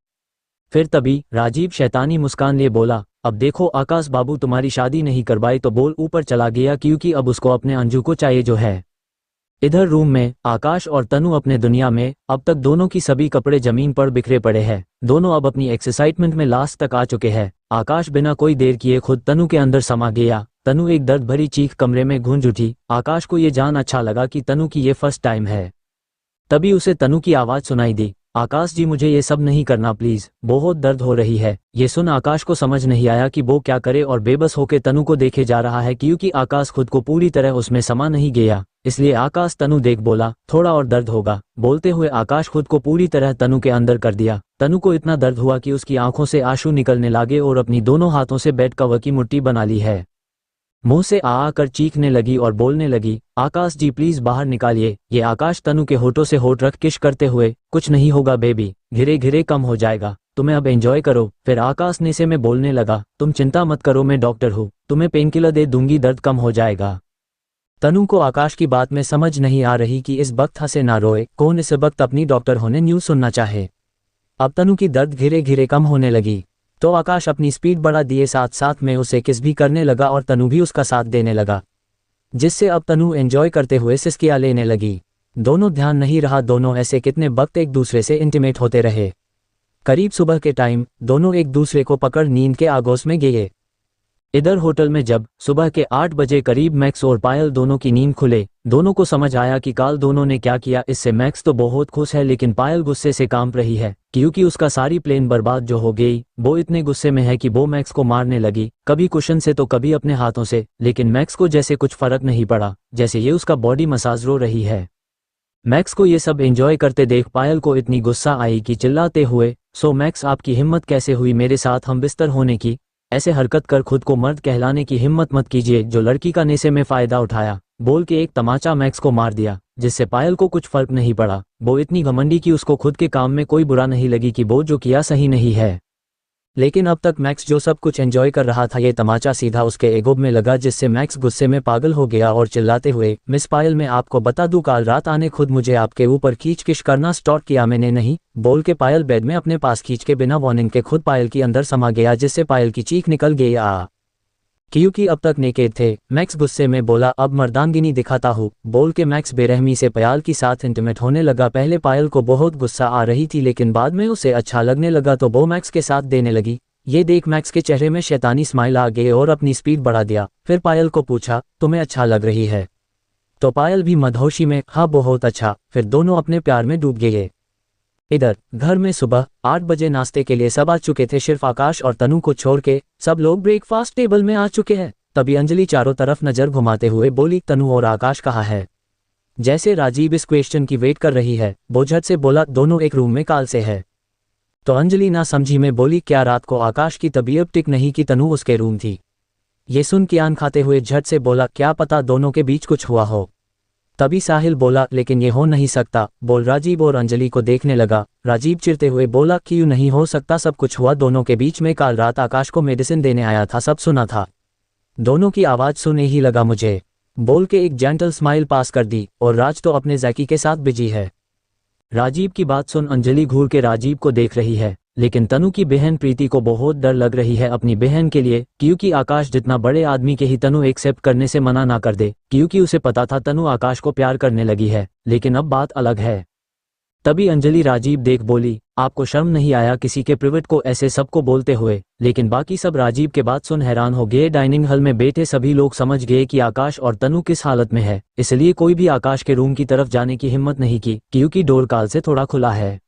फिर तभी राजीव शैतानी मुस्कान लिए बोला, अब देखो आकाश बाबू, तुम्हारी शादी नहीं करवाई तो बोल ऊपर चला गया, क्योंकि अब उसको अपने अंजू को चाहिए जो है। इधर रूम में आकाश और तनु अपने दुनिया में। अब तक दोनों की सभी कपड़े जमीन पर बिखरे पड़े हैं। दोनों अब अपनी एक्साइटमेंट में लास्ट तक आ चुके हैं। आकाश बिना कोई देर किए खुद तनु के अंदर समा गया। तनु एक दर्द भरी चीख कमरे में गूंज उठी। आकाश को ये जान अच्छा लगा कि तनु की ये फर्स्ट टाइम है। तभी उसे तनु की आवाज़ सुनाई दी, आकाश जी मुझे ये सब नहीं करना प्लीज़, बहुत दर्द हो रही है। ये सुन आकाश को समझ नहीं आया कि वो क्या करे और बेबस होकर तनु को देखे जा रहा है क्योंकि आकाश खुद को पूरी तरह उसमें समा नहीं गया। इसलिए आकाश तनु देख बोला, थोड़ा और दर्द होगा। बोलते हुए आकाश खुद को पूरी तरह तनु के अंदर कर दिया। तनु को इतना दर्द हुआ कि उसकी आंखों से आंसू निकलने लगे और अपनी दोनों हाथों से बेड कवर की मुट्ठी बना ली है। मुंह से आ कर चीखने लगी और बोलने लगी, आकाश जी प्लीज बाहर निकालिए। ये आकाश तनु के होठों से होठ रख किश करते हुए, कुछ नहीं होगा बेबी, घिरे घिरे कम हो जाएगा, तुम्हें अब एंजॉय करो। फिर आकाश नीचे में बोलने लगा, तुम चिंता मत करो, मैं डॉक्टर हूँ, तुम्हें पेनकिलर दे दूंगी, दर्द कम हो जाएगा। तनु को आकाश की बात में समझ नहीं आ रही कि इस वक्त हंसे ना रोए, कौन इस वक्त अपनी डॉक्टर होने न्यूज़ सुनना चाहे। अब तनु की दर्द घिरे घिरे कम होने लगी तो आकाश अपनी स्पीड बढ़ा दिए, साथ साथ में उसे किस भी करने लगा और तनु भी उसका साथ देने लगा, जिससे अब तनु एंजॉय करते हुए सिसकियां लेने लगी। दोनों ध्यान नहीं रहा, दोनों ऐसे कितने वक्त एक दूसरे से इंटीमेट होते रहे। करीब सुबह के टाइम दोनों एक दूसरे को पकड़ नींद के आगोश में गए। इधर होटल में जब सुबह के 8 बजे करीब मैक्स और पायल दोनों की नींद खुले, दोनों को समझ आया कि काल दोनों ने क्या किया। इससे मैक्स तो बहुत खुश है लेकिन पायल गुस्से से कांप रही है क्योंकि उसका सारी प्लान बर्बाद जो हो गई। वो इतने गुस्से में है कि वो मैक्स को मारने लगी, कभी कुशन से तो कभी अपने हाथों से, लेकिन मैक्स को जैसे कुछ फर्क नहीं पड़ा, जैसे ये उसका बॉडी मसाज रो रही है। मैक्स को ये सब एंजॉय करते देख पायल को इतनी गुस्सा आई कि चिल्लाते हुए, सो मैक्स आपकी हिम्मत कैसे हुई मेरे साथ हम बिस्तर होने की, ऐसे हरकत कर खुद को मर्द कहलाने की हिम्मत मत कीजिए, जो लड़की का नशे में फायदा उठाया, बोल के एक तमाचा मैक्स को मार दिया, जिससे पायल को कुछ फर्क नहीं पड़ा। वो इतनी घमंडी कि उसको खुद के काम में कोई बुरा नहीं लगी कि वो जो किया सही नहीं है। लेकिन अब तक मैक्स जो सब कुछ एंजॉय कर रहा था, ये तमाचा सीधा उसके एगो में लगा, जिससे मैक्स गुस्से में पागल हो गया और चिल्लाते हुए, मिस पायल मैं आपको बता दूं काल रात आने खुद मुझे आपके ऊपर खींच किश करना स्टार्ट किया मैंने नहीं, बोल के पायल बेड में अपने पास खींच के बिना वार्निंग के खुद पायल की अंदर समा गया, जिससे पायल की चीख निकल गई क्योंकि अब तक नेकेड थे। मैक्स गुस्से में बोला अब मर्दानगिनी दिखाता हूँ, बोल के मैक्स बेरहमी से पायल के साथ इंटीमेट होने लगा। पहले पायल को बहुत गुस्सा आ रही थी लेकिन बाद में उसे अच्छा लगने लगा तो वो मैक्स के साथ देने लगी। ये देख मैक्स के चेहरे में शैतानी स्माइल आ गई और अपनी स्पीड बढ़ा दिया। फिर पायल को पूछा तुम्हें अच्छा लग रही है, तो पायल भी मदहोशी में हाँ बहुत अच्छा। फिर दोनों अपने प्यार में डूब गए। इधर घर में सुबह 8 बजे नाश्ते के लिए सब आ चुके थे, सिर्फ आकाश और तनु को छोड़ के सब लोग ब्रेकफास्ट टेबल में आ चुके हैं। तभी अंजलि चारों तरफ नजर घुमाते हुए बोली तनु और आकाश कहाँ है। जैसे राजीव इस क्वेश्चन की वेट कर रही है, वो झट से बोला दोनों एक रूम में काल से है। तो अंजलि ना समझी में बोली क्या रात को आकाश की तबीयत ठीक नहीं कि तनु उसके रूम थी। ये सुन कियान खाते हुए झट से बोला क्या पता दोनों के बीच कुछ हुआ हो। तभी साहिल बोला लेकिन ये हो नहीं सकता, बोल राजीव और अंजलि को देखने लगा। राजीव चिढ़ते हुए बोला क्यों नहीं हो सकता, सब कुछ हुआ दोनों के बीच में, काल रात आकाश को मेडिसिन देने आया था, सब सुना था, दोनों की आवाज़ सुने ही लगा मुझे, बोल के एक जेंटल स्माइल पास कर दी। और राज तो अपने जैकी के साथ बिजी है। राजीव की बात सुन अंजलि घूर के राजीव को देख रही है, लेकिन तनु की बहन प्रीति को बहुत डर लग रही है अपनी बहन के लिए, क्योंकि आकाश जितना बड़े आदमी के ही तनु एक्सेप्ट करने से मना ना कर दे, क्योंकि उसे पता था तनु आकाश को प्यार करने लगी है। लेकिन अब बात अलग है। तभी अंजलि राजीव देख बोली आपको शर्म नहीं आया किसी के प्रिवेट को ऐसे सबको बोलते हुए। लेकिन बाकी सब राजीव के बात सुन हैरान हो गए। डाइनिंग हॉल में बैठे सभी लोग समझ गए कि आकाश और तनु किस हालत में है, इसलिए कोई भी आकाश के रूम की तरफ जाने की हिम्मत नहीं की, क्योंकि डोर काल से थोड़ा खुला है।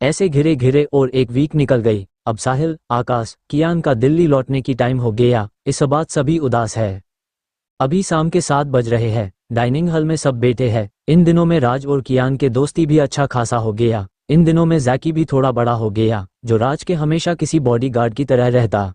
ऐसे घिरे घिरे और एक वीक निकल गई। अब साहिल, आकाश, कियान का दिल्ली लौटने की टाइम हो गया, इस बात सभी उदास है। अभी शाम के 7 बज रहे हैं, डाइनिंग हॉल में सब बैठे हैं। इन दिनों में राज और कियान के दोस्ती भी अच्छा खासा हो गया। इन दिनों में जैकी भी थोड़ा बड़ा हो गया, जो राज के हमेशा किसी बॉडीगार्ड की तरह रहता।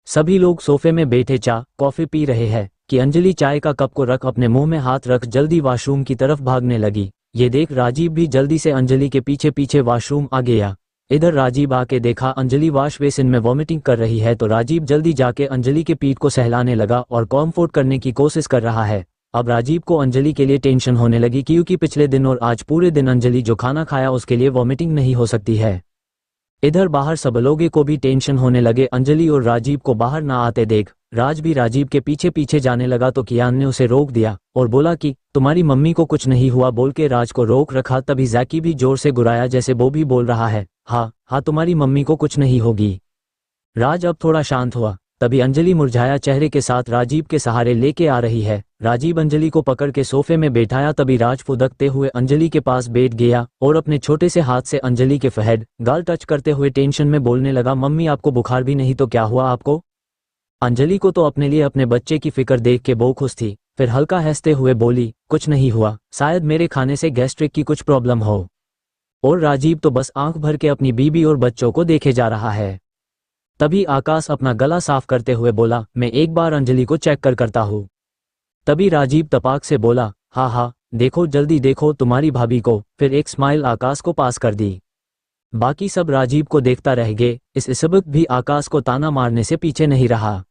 सभी लोग सोफे में बैठे चाय कॉफी पी रहे हैं कि अंजलि चाय का कप को रख अपने मुंह में हाथ रख जल्दी वॉशरूम की तरफ भागने लगी। ये देख राजीव भी जल्दी से अंजलि के पीछे पीछे वॉशरूम आ गया। इधर राजीव आके देखा अंजलि वॉश बेसिन में वॉमिटिंग कर रही है, तो राजीव जल्दी जाके अंजलि के पीठ को सहलाने लगा और कॉम्फोर्ट करने की कोशिश कर रहा है। अब राजीव को अंजलि के लिए टेंशन होने लगी, क्योंकि पिछले दिन और आज पूरे दिन अंजलि जो खाना खाया उसके लिए वॉमिटिंग नहीं हो सकती है। इधर बाहर सब लोगों को भी टेंशन होने लगे अंजलि और राजीव को बाहर ना आते देख। राज भी राजीव के पीछे पीछे जाने लगा तो कियान ने उसे रोक दिया और बोला कि तुम्हारी मम्मी को कुछ नहीं हुआ, बोल के राज को रोक रखा। तभी जैकी भी जोर से गुराया जैसे वो भी बोल रहा है हाँ हाँ तुम्हारी मम्मी को कुछ नहीं होगी। राज अब थोड़ा शांत हुआ। तभी अंजलि मुरझाया चेहरे के साथ राजीव के सहारे लेके आ रही है। राजीव अंजलि को पकड़ के सोफे में बैठाया, तभी राज फुदकते हुए अंजलि के पास बैठ गया और अपने छोटे से हाथ से अंजलि के फहद गाल टच करते हुए टेंशन में बोलने लगा, मम्मी आपको बुखार भी नहीं तो क्या हुआ आपको? अंजलि को तो अपने लिए अपने बच्चे की फिक्र देख के बहुत खुश थी, फिर हल्का हंसते हुए बोली, कुछ नहीं हुआ, शायद मेरे खाने से गैस्ट्रिक की कुछ प्रॉब्लम हो। और राजीव तो बस आंख भर के अपनी बीबी और बच्चों को देखे जा रहा है। तभी आकाश अपना गला साफ करते हुए बोला, मैं एक बार अंजलि को चेक करता हूँ। तभी राजीव तपाक से बोला, हाँ हाँ देखो, जल्दी देखो तुम्हारी भाभी को। फिर एक स्माइल आकाश को पास कर दी। बाकी सब राजीव को देखता रह गए। इस सबक भी आकाश को ताना मारने से पीछे नहीं रहा।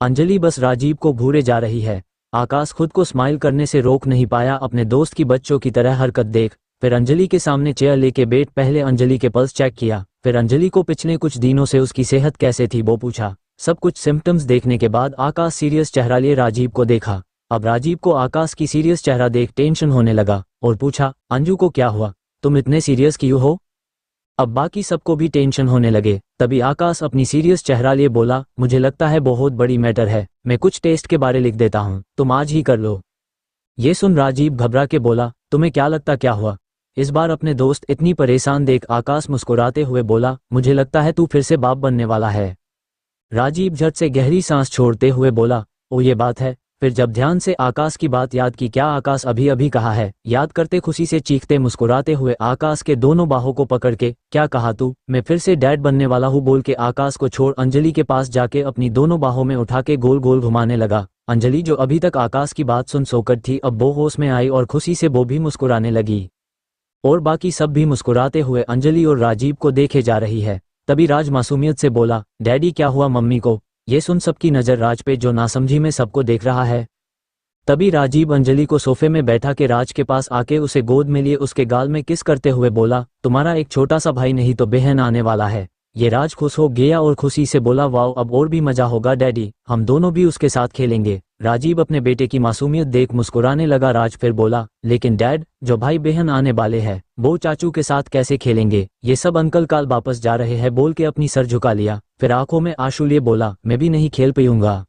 अंजलि बस राजीव को घूरे जा रही है। आकाश खुद को स्माइल करने से रोक नहीं पाया। अपने दोस्त की बच्चों की तरह हरकत देख फिर अंजलि के सामने चेयर लेके बैठ पहले अंजलि के पल्स चेक किया, फिर अंजलि को पिछले कुछ दिनों से उसकी सेहत कैसे थी वो पूछा। सब कुछ सिम्टम्स देखने के बाद आकाश सीरियस चेहरा लिए राजीव को देखा। अब राजीव को आकाश की सीरियस चेहरा देख टेंशन होने लगा और पूछा, अंजू को क्या हुआ, तुम इतने सीरियस क्यों हो? अब बाकी सबको भी टेंशन होने लगे। तभी आकाश अपनी सीरियस चेहरा लिए बोला, मुझे लगता है बहुत बड़ी मैटर है, मैं कुछ टेस्ट के बारे लिख देता हूँ, तुम आज ही कर लो। ये सुन राजीव घबरा के बोला, तुम्हें क्या लगता क्या हुआ? इस बार अपने दोस्त इतनी परेशान देख आकाश मुस्कुराते हुए बोला, मुझे लगता है तू फिर से बाप बनने वाला है। राजीव झट से गहरी सांस छोड़ते हुए बोला, ओ ये बात है। फिर जब ध्यान से आकाश की बात याद की, क्या आकाश अभी अभी कहा है, याद करते खुशी से चीखते मुस्कुराते हुए आकाश के दोनों बाहों को पकड़ के, क्या कहा तू? मैं फिर से डैड बनने वाला हूँ बोल के आकाश को छोड़ अंजलि के पास जाके अपनी दोनों बाहों में उठा के गोल गोल घुमाने लगा। अंजलि जो अभी तक आकाश की बात सुन सोकर थी, अब वो होश में आई और खुशी से वो भी मुस्कुराने लगी। और बाकी सब भी मुस्कुराते हुए अंजलि और राजीव को देखे जा रही है। तभी राज मासूमियत से बोला, डैडी क्या हुआ मम्मी को? ये सुन सबकी नज़र राज पे जो नासमझी में सबको देख रहा है। तभी राजीव अंजलि को सोफे में बैठा के राज के पास आके उसे गोद में लिए उसके गाल में किस करते हुए बोला, तुम्हारा एक छोटा सा भाई नहीं तो बहन आने वाला है। ये राज खुश हो गया और खुशी से बोला, वाओ अब और भी मजा होगा डैडी, हम दोनों भी उसके साथ खेलेंगे। राजीव अपने बेटे की मासूमियत देख मुस्कुराने लगा। राज फिर बोला, लेकिन डैड जो भाई बहन आने वाले हैं वो चाचू के साथ कैसे खेलेंगे? ये सब अंकल काल वापस जा रहे हैं बोल के अपनी सर झुका लिया। फिर आंखों में आंसू लिए बोला, मैं भी नहीं खेल पाऊंगा।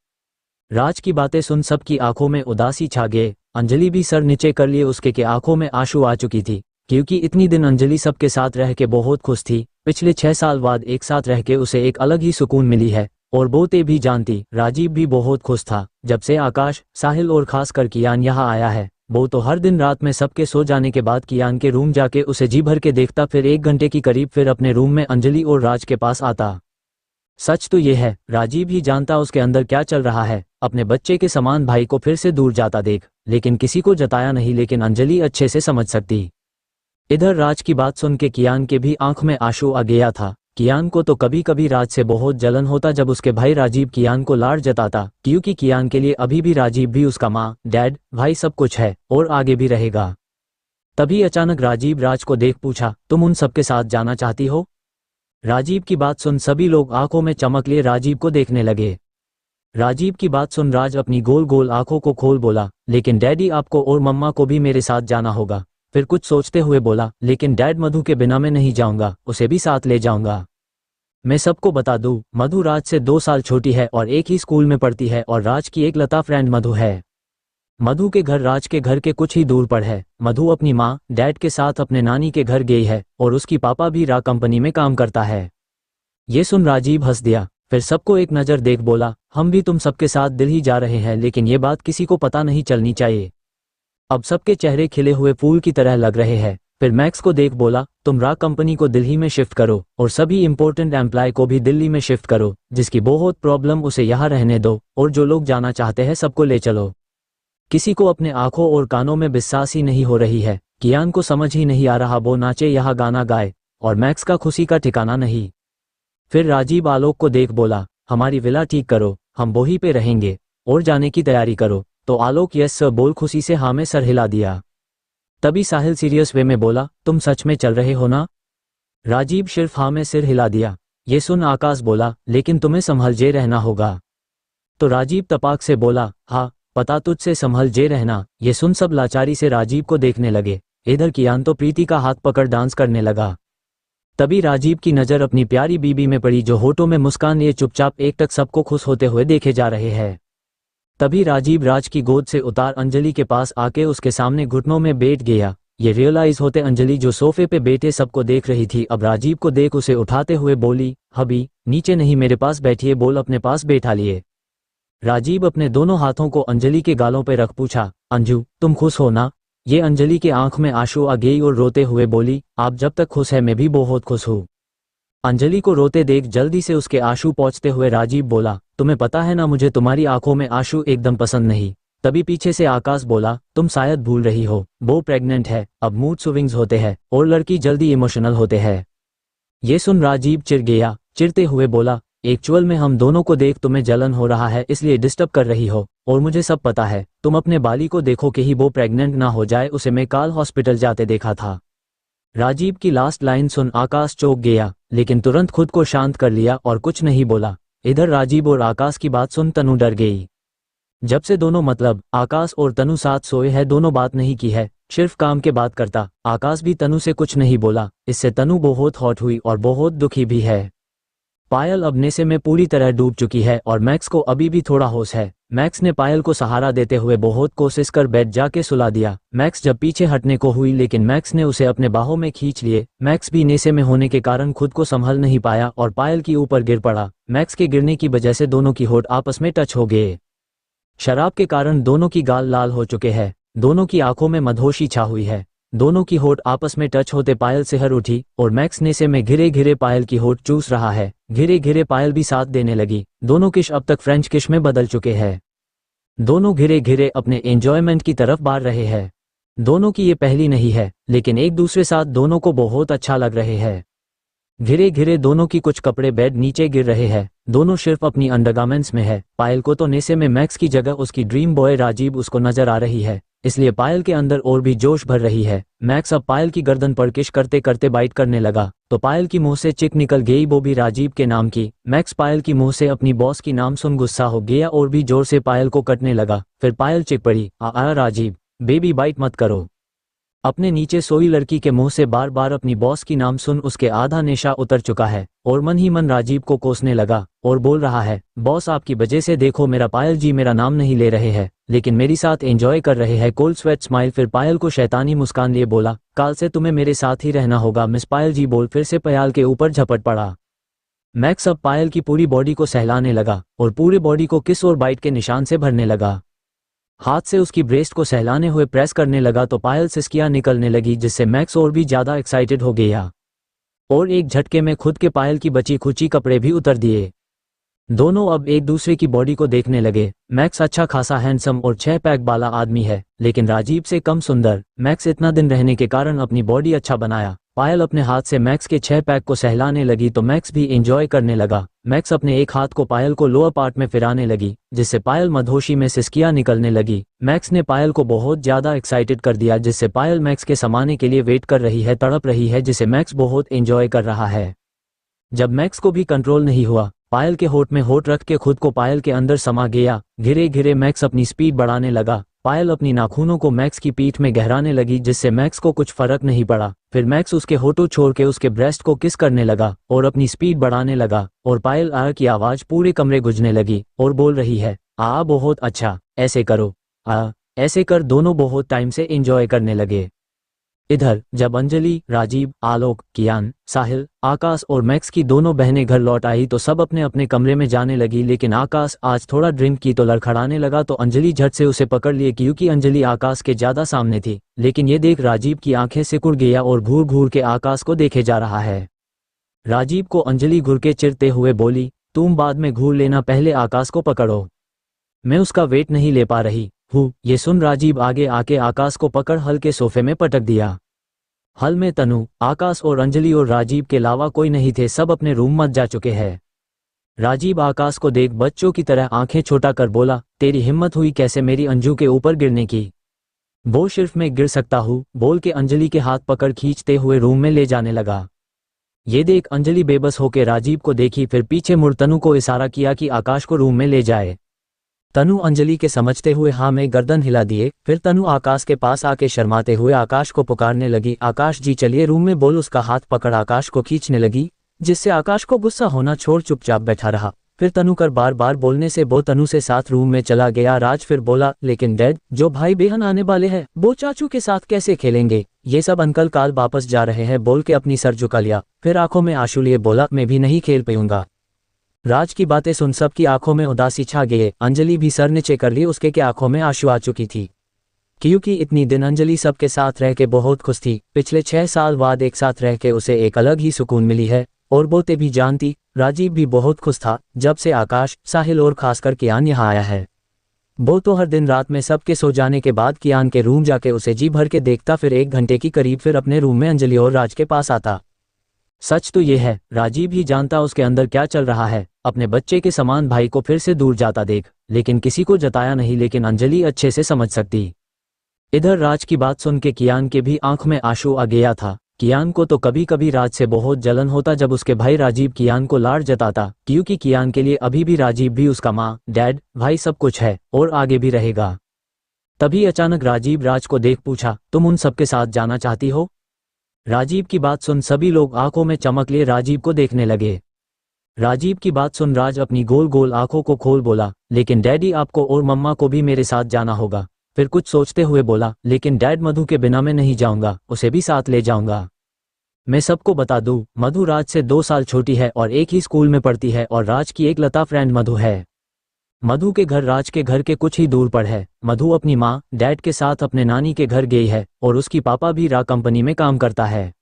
राज की बातें सुन सबकी आंखों में उदासी छा गए। अंजलि भी सर नीचे कर लिए उसके के आंखों में आंसू आ चुकी थी, क्योंकि इतनी दिन अंजलि सबके साथ रह के बहुत खुश थी। पिछले 6 साल बाद एक साथ रह के उसे एक अलग ही सुकून मिली है और बोते भी जानती। राजीव भी बहुत खुश था। जब से आकाश, साहिल और खासकर कियान यहाँ आया है, वो तो हर दिन रात में सबके सो जाने के बाद कियान के रूम जाके उसे जी भर के देखता, फिर 1 घंटे की करीब फिर अपने रूम में अंजलि और राज के पास आता। सच तो ये है, राजीव ही जानता उसके अंदर क्या चल रहा है। अपने बच्चे के समान भाई को फिर से दूर जाता देख, लेकिन किसी को जताया नहीं, लेकिन अंजलि अच्छे से समझ सकती। इधर राज की बात सुन के कियान के भी आंख में आंसू आ गया था। कियान को तो कभी कभी राज से बहुत जलन होता जब उसके भाई राजीव कियान को लाड जताता, क्योंकि कियान के लिए अभी भी राजीव भी उसका माँ, डैड, भाई सब कुछ है और आगे भी रहेगा। तभी अचानक राजीव राज को देख पूछा, तुम उन सबके साथ जाना चाहती हो? राजीव की बात सुन सभी लोग आंखों में चमक लिए राजीव को देखने लगे। राजीव की बात सुन राज अपनी गोल गोल आंखों को खोल बोला, लेकिन डैडी आपको और मम्मा को भी मेरे साथ जाना होगा। फिर कुछ सोचते हुए बोला, लेकिन डैड मधु के बिना मैं नहीं जाऊंगा, उसे भी साथ ले जाऊंगा। मैं सबको बता दूं, मधु राज से 2 साल छोटी है और एक ही स्कूल में पढ़ती है और राज की एक लता फ्रेंड मधु है। मधु के घर राज के घर के कुछ ही दूर पर है। मधु अपनी माँ, डैड के साथ अपने नानी के घर गई है और उसकी पापा भी रा कंपनी में काम करता है। ये सुन राजीव हंस दिया, फिर सबको एक नज़र देख बोला, हम भी तुम सबके साथ दिल्ली जा रहे हैं, लेकिन ये बात किसी को पता नहीं चलनी चाहिए। अब सबके चेहरे खिले हुए फूल की तरह लग रहे हैं। फिर मैक्स को देख बोला, तुम रा कंपनी को दिल्ली में शिफ्ट करो और सभी इंपॉर्टेंट एम्प्लॉय को भी दिल्ली में शिफ्ट करो, जिसकी बहुत प्रॉब्लम उसे यहाँ रहने दो और जो लोग जाना चाहते हैं सबको ले चलो। किसी को अपने आंखों और कानों में विश्वास ही नहीं हो रही है। कियान को समझ ही नहीं आ रहा वो नाचे यहाँ गाना गाए, और मैक्स का खुशी का ठिकाना नहीं। फिर राजीव आलोक को देख बोला, हमारी विला ठीक करो, हम वहीं पे रहेंगे और जाने की तैयारी करो। तो आलोक यस सर बोल खुशी से हाँ में सर हिला दिया। तभी साहिल सीरियस वे में बोला, तुम सच में चल रहे हो ना? राजीव सिर्फ हाँ में सिर हिला दिया। ये सुन आकाश बोला, लेकिन तुम्हें संभल जे रहना होगा। तो राजीव तपाक से बोला, हाँ पता तुझसे संभल जे रहना। ये सुन सब लाचारी से राजीव को देखने लगे। इधर कियान तो प्रीति का हाथ पकड़ डांस करने लगा। तभी राजीव की नज़र अपनी प्यारी बीबी में पड़ी जो होठों में मुस्कान लिए चुपचाप एकटक सबको खुश होते हुए देखे जा रहे हैं। तभी राजीव राज की गोद से उतार अंजलि के पास आके उसके सामने घुटनों में बैठ गया। ये रियलाइज होते अंजलि जो सोफे पे बैठे सबको देख रही थी अब राजीव को देख उसे उठाते हुए बोली, हबी नीचे नहीं मेरे पास बैठिए, बोल अपने पास बैठा लिए। राजीव अपने दोनों हाथों को अंजलि के गालों पे रख पूछा, अंजू तुम खुश हो ना? ये अंजलि के आंख में आंसू आ गई और रोते हुए बोली, आप जब तक खुश है मैं भी बहुत खुश हूँ। अंजलि को रोते देख जल्दी से उसके आंसू पोंछते हुए राजीव बोला, तुम्हें पता है ना मुझे तुम्हारी आंखों में आंसू एकदम पसंद नहीं। तभी पीछे से आकाश बोला, तुम शायद भूल रही हो वो प्रेग्नेंट है, अब मूड स्विंग्स होते हैं और लड़की जल्दी इमोशनल होते हैं। ये सुन राजीव चिढ़ गया, चिढ़ते हुए बोला, एक्चुअल में हम दोनों को देख तुम्हें जलन हो रहा है इसलिए डिस्टर्ब कर रही हो, और मुझे सब पता है। तुम अपने बाली को देखो कि ही वो प्रेग्नेंट ना हो जाए, उसे मैं कल हॉस्पिटल जाते देखा था। राजीव की लास्ट लाइन सुन आकाश चौंक गया, लेकिन तुरंत खुद को शांत कर लिया और कुछ नहीं बोला। इधर राजीव और आकाश की बात सुन तनु डर गई। जब से दोनों मतलब आकाश और तनु साथ सोए हैं दोनों बात नहीं की है, सिर्फ काम के बात करता। आकाश भी तनु से कुछ नहीं बोला, इससे तनु बहुत हॉट हुई और बहुत दुखी भी है। पायल अब नशे में पूरी तरह डूब चुकी है और मैक्स को अभी भी थोड़ा होश है। मैक्स ने पायल को सहारा देते हुए बहुत कोशिश कर बेड जाके सुला दिया। मैक्स जब पीछे हटने को हुई लेकिन मैक्स ने उसे अपने बाहों में खींच लिए। मैक्स भी नशे में होने के कारण खुद को संभल नहीं पाया और पायल की ऊपर गिर पड़ा। मैक्स के गिरने की वजह से दोनों की होठ आपस में टच हो गए। शराब के कारण दोनों की गाल लाल हो चुके हैं, दोनों की आंखों में मदहोशी छा हुई है। दोनों की होठ आपस में टच होते पायल सिहर उठी और मैक्स नशे में घिरे घिरे पायल की होठ चूस रहा है। घिरे घिरे पायल भी साथ देने लगी। दोनों किश अब तक फ्रेंच किश में बदल चुके हैं। दोनों घिरे घिरे अपने एंजॉयमेंट की तरफ बढ़ रहे हैं। दोनों की ये पहली नहीं है, लेकिन एक दूसरे साथ दोनों को बहुत अच्छा लग रहे हैं। घिरे घिरे दोनों की कुछ कपड़े बेड नीचे गिर रहे हैं। दोनों सिर्फ अपनी अंडरगारमेंट्स में है। पायल को तो नशे में मैक्स की जगह उसकी ड्रीम बॉय राजीव उसको नजर आ रही है, इसलिए पायल के अंदर और भी जोश भर रही है। मैक्स अब पायल की गर्दन पर किश करते करते बाइट करने लगा तो पायल की मुंह से चिक निकल गई, वो भी राजीव के नाम की। मैक्स पायल की मुंह से अपनी बॉस की नाम सुन गुस्सा हो गया और भी जोर से पायल को कटने लगा। फिर पायल चिक पड़ी, राजीव बेबी बाइट मत करो। अपने नीचे सोई लड़की के मुंह से बार बार अपनी बॉस की नाम सुन उसके आधा नशा उतर चुका है और मन ही मन राजीव को कोसने लगा और बोल रहा है, बॉस आपकी वजह से देखो मेरा पायल जी मेरा नाम नहीं ले रहे हैं लेकिन मेरी साथ एंजॉय कर रहे हैं। Cold sweat smile. फिर पायल को शैतानी मुस्कान लिए बोला, काल से तुम्हें मेरे साथ ही रहना होगा मिस पायल जी, बोल फिर से पायल के ऊपर झपट पड़ा। मैक्स अब पायल की पूरी बॉडी को सहलाने लगा और पूरी बॉडी को किस और बाइट के निशान से भरने लगा। हाथ से उसकी ब्रेस्ट को सहलाने हुए प्रेस करने लगा तो पायल सिसकियां निकलने लगी, जिससे मैक्स और भी ज्यादा एक्साइटेड हो गया और एक झटके में खुद के पायल की बची खुची कपड़े भी उतर दिए। दोनों अब एक दूसरे की बॉडी को देखने लगे। मैक्स अच्छा खासा हैंडसम और 6 पैक वाला आदमी है, लेकिन राजीव से कम सुंदर। मैक्स इतना दिन रहने के कारण अपनी बॉडी अच्छा बनाया। पायल अपने हाथ से मैक्स के 6 पैक को सहलाने लगी तो मैक्स भी एंजॉय करने लगा। मैक्स अपने एक हाथ को पायल को लोअर पार्ट में फिराने लगी, जिससे पायल मदहोशी में सिसकियां निकलने लगी। मैक्स ने पायल को बहुत ज्यादा एक्साइटेड कर दिया, जिससे पायल मैक्स के समाने के लिए वेट कर रही है, तड़प रही है, जिसे मैक्स बहुत एंजॉय कर रहा है। जब मैक्स को भी कंट्रोल नहीं हुआ, पायल के होठ में होठ रख के खुद को पायल के अंदर समा गया। घिरे घिरे मैक्स अपनी स्पीड बढ़ाने लगा। पायल अपनी नाखूनों को मैक्स की पीठ में गहराने लगी, जिससे मैक्स को कुछ फर्क नहीं पड़ा। फिर मैक्स उसके होठों छोड़ के उसके ब्रेस्ट को किस करने लगा और अपनी स्पीड बढ़ाने लगा और पायल आ की आवाज पूरे कमरे गूंजने लगी और बोल रही है, बहुत अच्छा, ऐसे करो, ऐसे कर। दोनों बहुत टाइम से एंजॉय करने लगे। इधर जब अंजलि, राजीव, आलोक, कियान, साहिल, आकाश और मैक्स की दोनों बहनें घर लौट आई तो सब अपने अपने कमरे में जाने लगी, लेकिन आकाश आज थोड़ा ड्रिंक की तो लड़खड़ाने लगा तो अंजलि झट से उसे पकड़ लिए क्योंकि अंजलि आकाश के ज्यादा सामने थी। लेकिन ये देख राजीव की आंखें सिकुड़ गया और घूर घूर के आकाश को देखे जा रहा है। राजीव को अंजलि घूर के चिढ़ते हुए बोली, तुम बाद में घूर लेना, पहले आकाश को पकड़ो, मैं उसका वेट नहीं ले पा रही हूँ। ये सुन राजीव आगे आके आकाश को पकड़ हल के सोफे में पटक दिया। हल में तनु, आकाश और अंजलि और राजीव के अलावा कोई नहीं थे, सब अपने रूम मत जा चुके हैं। राजीव आकाश को देख बच्चों की तरह आंखें छोटा कर बोला, तेरी हिम्मत हुई कैसे मेरी अंजू के ऊपर गिरने की? वो सिर्फ मैं गिर सकता हूँ, बोल के अंजलि के हाथ पकड़ खींचते हुए रूम में ले जाने लगा। ये देख अंजलि बेबस होकर राजीव को देखी, फिर पीछे मुड़ तनु को इशारा किया कि आकाश को रूम में ले जाए। तनु अंजलि के समझते हुए हाँ में गर्दन हिला दिए। फिर तनु आकाश के पास आके शर्माते हुए आकाश को पुकारने लगी, आकाश जी चलिए रूम में, बोल उसका हाथ पकड़ आकाश को खींचने लगी, जिससे आकाश को गुस्सा होना छोड़ चुपचाप बैठा रहा। फिर तनु कर बार बार बोलने से वो तनु से साथ रूम में चला गया। राज फिर बोला, लेकिन डैड, जो भाई बहन आने वाले हैं वो चाचू के साथ कैसे खेलेंगे, ये सब अंकल काल वापस जा रहे हैं बोल के अपनी सर झुका लिया। फिर आंखों में आंसू लिए बोला, मैं भी नहीं खेल पाऊंगा। राज की बातें सुन सबकी आंखों में उदासी छा गई। अंजलि भी सर नीचे कर ली, उसके के आंखों में आंसू आ चुकी थी, क्योंकि इतनी दिन अंजलि सबके साथ रह के बहुत खुश थी। पिछले 6 साल बाद एक साथ रह के उसे एक अलग ही सुकून मिली है, और वो भी जानती। राजीव भी बहुत खुश था जब से आकाश, साहिल और खासकर कियान यहाँ आया है। वो तो हर दिन रात में सबके सो जाने के बाद कियान के रूम जाके उसे जी भर के देखता, फिर 1 घंटे की करीब फिर अपने रूम में अंजलि और राज के पास आता। सच तो ये है, राजीव ही जानता उसके अंदर क्या चल रहा है। अपने बच्चे के समान भाई को फिर से दूर जाता देख, लेकिन किसी को जताया नहीं, लेकिन अंजलि अच्छे से समझ सकती। इधर राज की बात सुन के कियान के भी आंख में आंसू आ गया था। कियान को तो कभी कभी राज से बहुत जलन होता जब उसके भाई राजीव कियान को लाड जताता, क्योंकि कियान के लिए अभी भी राजीव भी उसका माँ, डैड, भाई सब कुछ है और आगे भी रहेगा। तभी अचानक राजीव राज को देख पूछा, तुम उन सबके साथ जाना चाहती हो? राजीव की बात सुन सभी लोग आंखों में चमक लिए राजीव को देखने लगे। राजीव की बात सुन राज अपनी गोल गोल आंखों को खोल बोला, लेकिन डैडी आपको और मम्मा को भी मेरे साथ जाना होगा। फिर कुछ सोचते हुए बोला, लेकिन डैड मधु के बिना मैं नहीं जाऊंगा, उसे भी साथ ले जाऊंगा। मैं सबको बता दूं, मधु राज से 2 साल छोटी है और एक ही स्कूल में पढ़ती है, और राज की एक लता फ्रेंड मधु है। मधु के घर राज के घर के कुछ ही दूर पर है। मधु अपनी माँ, डैड के साथ अपने नानी के घर गई है, और उसकी पापा भी रा कंपनी में काम करता है।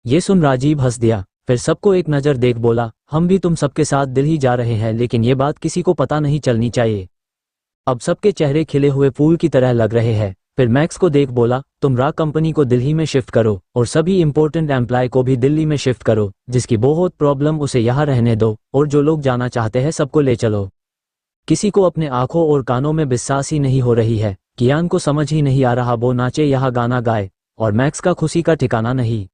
ये सुन राजीव हंस दिया, फिर सबको एक नज़र देख बोला, हम भी तुम सबके साथ दिल्ली जा रहे हैं, लेकिन ये बात किसी को पता नहीं चलनी चाहिए। अब सबके चेहरे खिले हुए फूल की तरह लग रहे हैं। फिर मैक्स को देख बोला, तुम रा कंपनी को दिल्ली में शिफ्ट करो और सभी इंपॉर्टेंट एम्प्लॉय को भी दिल्ली में शिफ्ट करो, जिसकी बहुत प्रॉब्लम उसे यहाँ रहने दो, और जो लोग जाना चाहते हैं सबको ले चलो। किसी को अपने आंखों और कानों में विश्वास ही नहीं हो रही है। कियान को समझ ही नहीं आ रहा वो नाचे यहाँ गाना गाए, और मैक्स का खुशी का ठिकाना नहीं।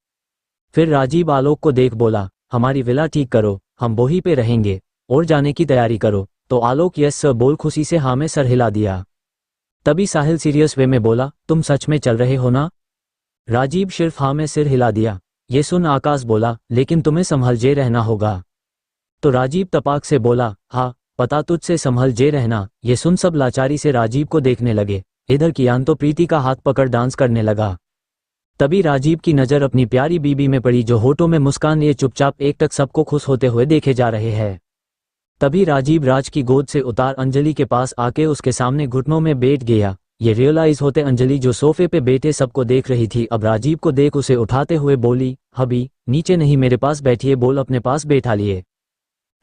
फिर राजीव आलोक को देख बोला, हमारी विला ठीक करो, हम वहीं पे रहेंगे और जाने की तैयारी करो। तो आलोक यस सर बोल खुशी से हाँ में सर हिला दिया। तभी साहिल सीरियस वे में बोला, तुम सच में चल रहे हो ना? राजीव सिर्फ हाँ में सिर हिला दिया। ये सुन आकाश बोला, लेकिन तुम्हें संभलजे रहना होगा। तो राजीव तपाक से बोला, हाँ पता तुझसे संभलजे रहना। ये सुन सब लाचारी से राजीव को देखने लगे। इधर कियान तो प्रीति का हाथ पकड़ डांस करने लगा। तभी राजीव की नज़र अपनी प्यारी बीबी में पड़ी, जो होठों में मुस्कान लिए चुपचाप एकटक सबको खुश होते हुए देखे जा रहे हैं। तभी राजीव राज की गोद से उतार अंजलि के पास आके उसके सामने घुटनों में बैठ गया। ये रियलाइज होते अंजलि जो सोफे पे बैठे सबको देख रही थी, अब राजीव को देख उसे उठाते हुए बोली, हबी नीचे नहीं मेरे पास बैठिए, बोल अपने पास बैठा लिए।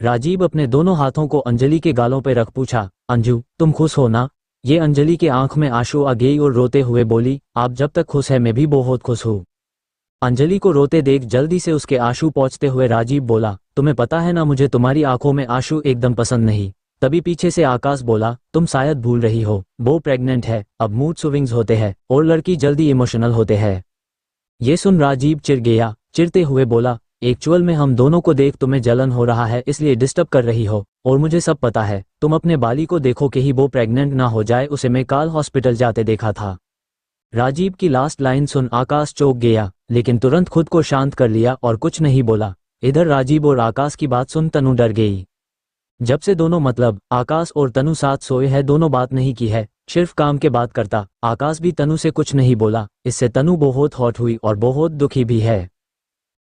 राजीव अपने दोनों हाथों को अंजलि के गालों पे रख पूछा, अंजू तुम खुश हो ना? ये अंजलि के आंख में आंसू आ गई और रोते हुए बोली, आप जब तक खुश है मैं भी बहुत खुश हूँ। अंजलि को रोते देख जल्दी से उसके आंसू पोंछते हुए राजीव बोला, तुम्हें पता है ना मुझे तुम्हारी आंखों में आंसू एकदम पसंद नहीं। तभी पीछे से आकाश बोला, तुम शायद भूल रही हो वो प्रेग्नेंट है, अब मूड स्विंग्स होते हैं और लड़की जल्दी इमोशनल होते हैं। ये सुन राजीव चिढ़ गया, चिढ़ते हुए बोला, एक्चुअल में हम दोनों को देख तुम्हें जलन हो रहा है इसलिए डिस्टर्ब कर रही हो, और मुझे सब पता है। तुम अपने बाली को देखो कि ही वो प्रेग्नेंट ना हो जाए, उसे मैं कल हॉस्पिटल जाते देखा था। राजीव की लास्ट लाइन सुन आकाश चौंक गया, लेकिन तुरंत खुद को शांत कर लिया और कुछ नहीं बोला। इधर राजीव और आकाश की बात सुन तनु डर गई। जब से दोनों मतलब आकाश और तनु साथ सोए हैं, दोनों बात नहीं की है, सिर्फ काम के बात करता। आकाश भी तनु से कुछ नहीं बोला। इससे तनु बहुत हॉट हुई और बहुत दुखी भी है।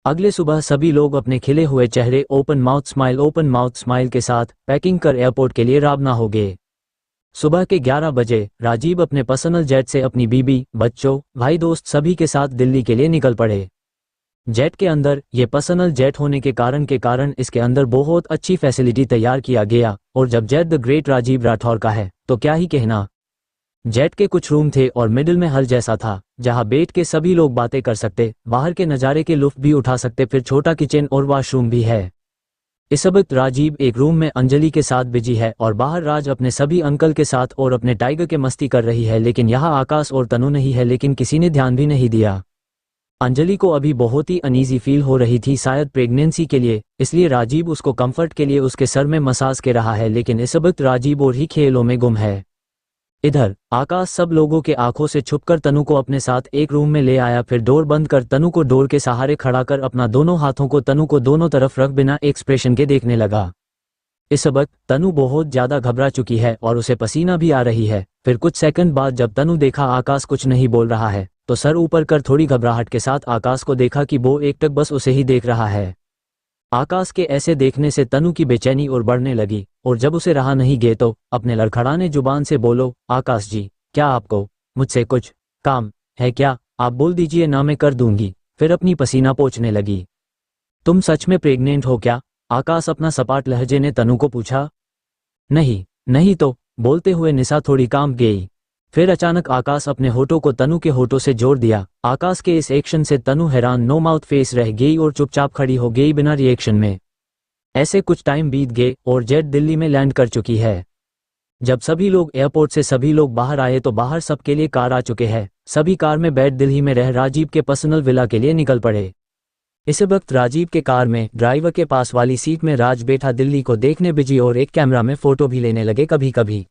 अगले सुबह सभी लोग अपने खिले हुए चेहरे ओपन माउथ स्माइल के साथ पैकिंग कर एयरपोर्ट के लिए रवाना हो गए। सुबह के 11 बजे राजीव अपने पर्सनल जेट से अपनी बीबी, बच्चों, भाई दोस्त सभी के साथ दिल्ली के लिए निकल पड़े। जेट के अंदर ये पर्सनल जेट होने के कारण इसके अंदर बहुत अच्छी फैसिलिटी तैयार किया गया, और जब jet the great Rajiv Rathore का है तो क्या ही कहना। जेट के कुछ रूम थे और मिडिल में हल जैसा था, जहां बैठ के सभी लोग बातें कर सकते, बाहर के नज़ारे के लुत्फ भी उठा सकते। फिर छोटा किचन और वॉशरूम भी है। इस वक्त राजीव एक रूम में अंजलि के साथ बिजी है और बाहर राज अपने सभी अंकल के साथ और अपने टाइगर के मस्ती कर रही है, लेकिन यहाँ आकाश और तनु नहीं है, लेकिन किसी ने ध्यान भी नहीं दिया। अंजलि को अभी बहुत ही अनईजी फील हो रही थी, शायद प्रेगनेंसी के लिए, इसलिए राजीव उसको कंफर्ट के लिए उसके सर में मसाज के रहा है, लेकिन इस वक्त राजीव और ही खेलों में गुम है। इधर आकाश सब लोगों के आंखों से छुपकर तनु को अपने साथ एक रूम में ले आया, फिर डोर बंद कर तनु को डोर के सहारे खड़ा कर अपना दोनों हाथों को तनु को दोनों तरफ रख बिना एक्सप्रेशन के देखने लगा। इस वक्त तनु बहुत ज्यादा घबरा चुकी है और उसे पसीना भी आ रही है। फिर कुछ सेकंड बाद जब तनु देखा आकाश कुछ नहीं बोल रहा है, तो सर ऊपर कर थोड़ी घबराहट के साथ आकाश को देखा कि वो एकटक बस उसे ही देख रहा है। आकाश के ऐसे देखने से तनु की बेचैनी और बढ़ने लगी, और जब उसे रहा नहीं गए तो अपने लड़खड़ाने जुबान से बोलो, आकाश जी, क्या आपको मुझसे कुछ काम है क्या? आप बोल दीजिए ना, मैं कर दूंगी। फिर अपनी पसीना पोंछने लगी। तुम सच में प्रेग्नेंट हो क्या? आकाश अपना सपाट लहजे ने तनु को पूछा। नहीं नहीं तो, बोलते हुए निशा थोड़ी कांप गई। फिर अचानक आकाश अपने होठों को तनु के होठों से जोड़ दिया। आकाश के इस एक्शन से तनु हैरान नो माउथ फेस रह गई और चुपचाप खड़ी हो गई बिना रिएक्शन में। ऐसे कुछ टाइम बीत गए और जेट दिल्ली में लैंड कर चुकी है। जब सभी लोग एयरपोर्ट से सभी लोग बाहर आए तो बाहर सबके लिए कार आ चुके हैं। सभी कार में बैठ दिल्ली में रह राजीव के पर्सनल विला के लिए निकल पड़े। इस वक्त राजीव के कार में ड्राइवर के पास वाली सीट में राज बैठा दिल्ली को देखने बिजी और एक कैमरा में फोटो भी लेने लगे कभी कभी।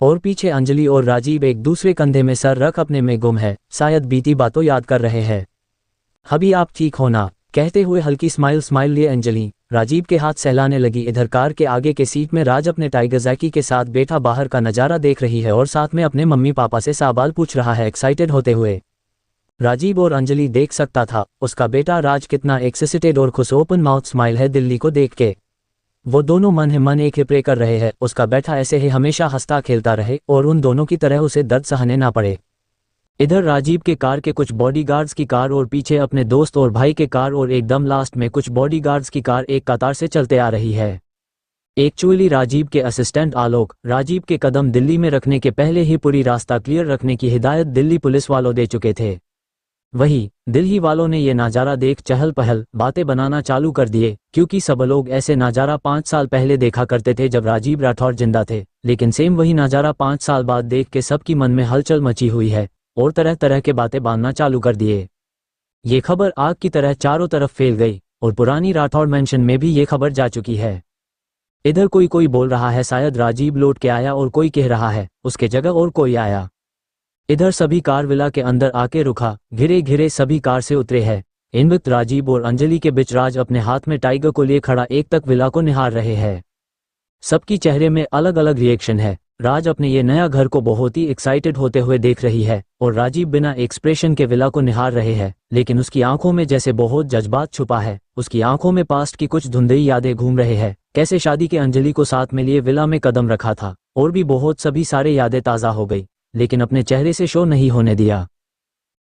और पीछे अंजलि और राजीव एक दूसरे कंधे में सर रख अपने में गुम है, शायद बीती बातों याद कर रहे हैं। अभी आप ठीक हो ना? कहते हुए हल्की स्माइल लिए अंजलि राजीव के हाथ सहलाने लगी। इधर कार के आगे के सीट में राज अपने टाइगर जैकी के साथ बैठा बाहर का नज़ारा देख रही है और साथ में अपने मम्मी पापा से सवाल पूछ रहा है एक्साइटेड होते हुए। राजीव और अंजलि देख सकता था उसका बेटा राज कितना एक्साइटेड और खुश ओपन माउथ स्माइल है दिल्ली को देख के। वो दोनों मन ही मन एक ही प्रे कर रहे हैं उसका बेटा ऐसे ही हमेशा हंसता खेलता रहे और उन दोनों की तरह उसे दर्द सहने ना पड़े। इधर राजीव के कार के कुछ बॉडीगार्ड्स की कार और पीछे अपने दोस्त और भाई के कार और एकदम लास्ट में कुछ बॉडीगार्ड्स की कार एक कतार से चलते आ रही है। एक्चुअली राजीव के असिस्टेंट आलोक राजीव के कदम दिल्ली में रखने के पहले ही पूरी रास्ता क्लियर रखने की हिदायत दिल्ली पुलिस वालों दे चुके थे। वही दिल्ली वालों ने ये नज़ारा देख चहल पहल बातें बनाना चालू कर दिए, क्योंकि सब लोग ऐसे नज़ारा 5 साल पहले देखा करते थे जब राजीव राठौर जिंदा थे, लेकिन सेम वही नज़ारा 5 साल बाद देख के सबकी मन में हलचल मची हुई है और तरह तरह के बातें बांधना चालू कर दिए। ये खबर आग की तरह चारों तरफ फैल गई और पुरानी राठौर मेंशन में भी ये खबर जा चुकी है। इधर कोई बोल रहा है शायद राजीव लौट के आया और कोई कह रहा है उसके जगह और कोई आया। इधर सभी कार विला के अंदर आके रुका, घिरे घिरे सभी कार से उतरे हैं। इन वक्त राजीव और अंजलि के बीच राज अपने हाथ में टाइगर को लिए खड़ा एक तक विला को निहार रहे हैं। सबकी चेहरे में अलग अलग रिएक्शन है। राज अपने ये नया घर को बहुत ही एक्साइटेड होते हुए देख रही है और राजीव बिना एक्सप्रेशन के विला को निहार रहे हैं, लेकिन उसकी आंखों में जैसे बहुत जज्बात छुपा है। उसकी आंखों में पास्ट की कुछ धुंधली यादें घूम रहे हैं, कैसे शादी के अंजलि को साथ में लिए विला में कदम रखा था और भी बहुत सभी सारे यादें ताज़ा हो गई, लेकिन अपने चेहरे से शो नहीं होने दिया।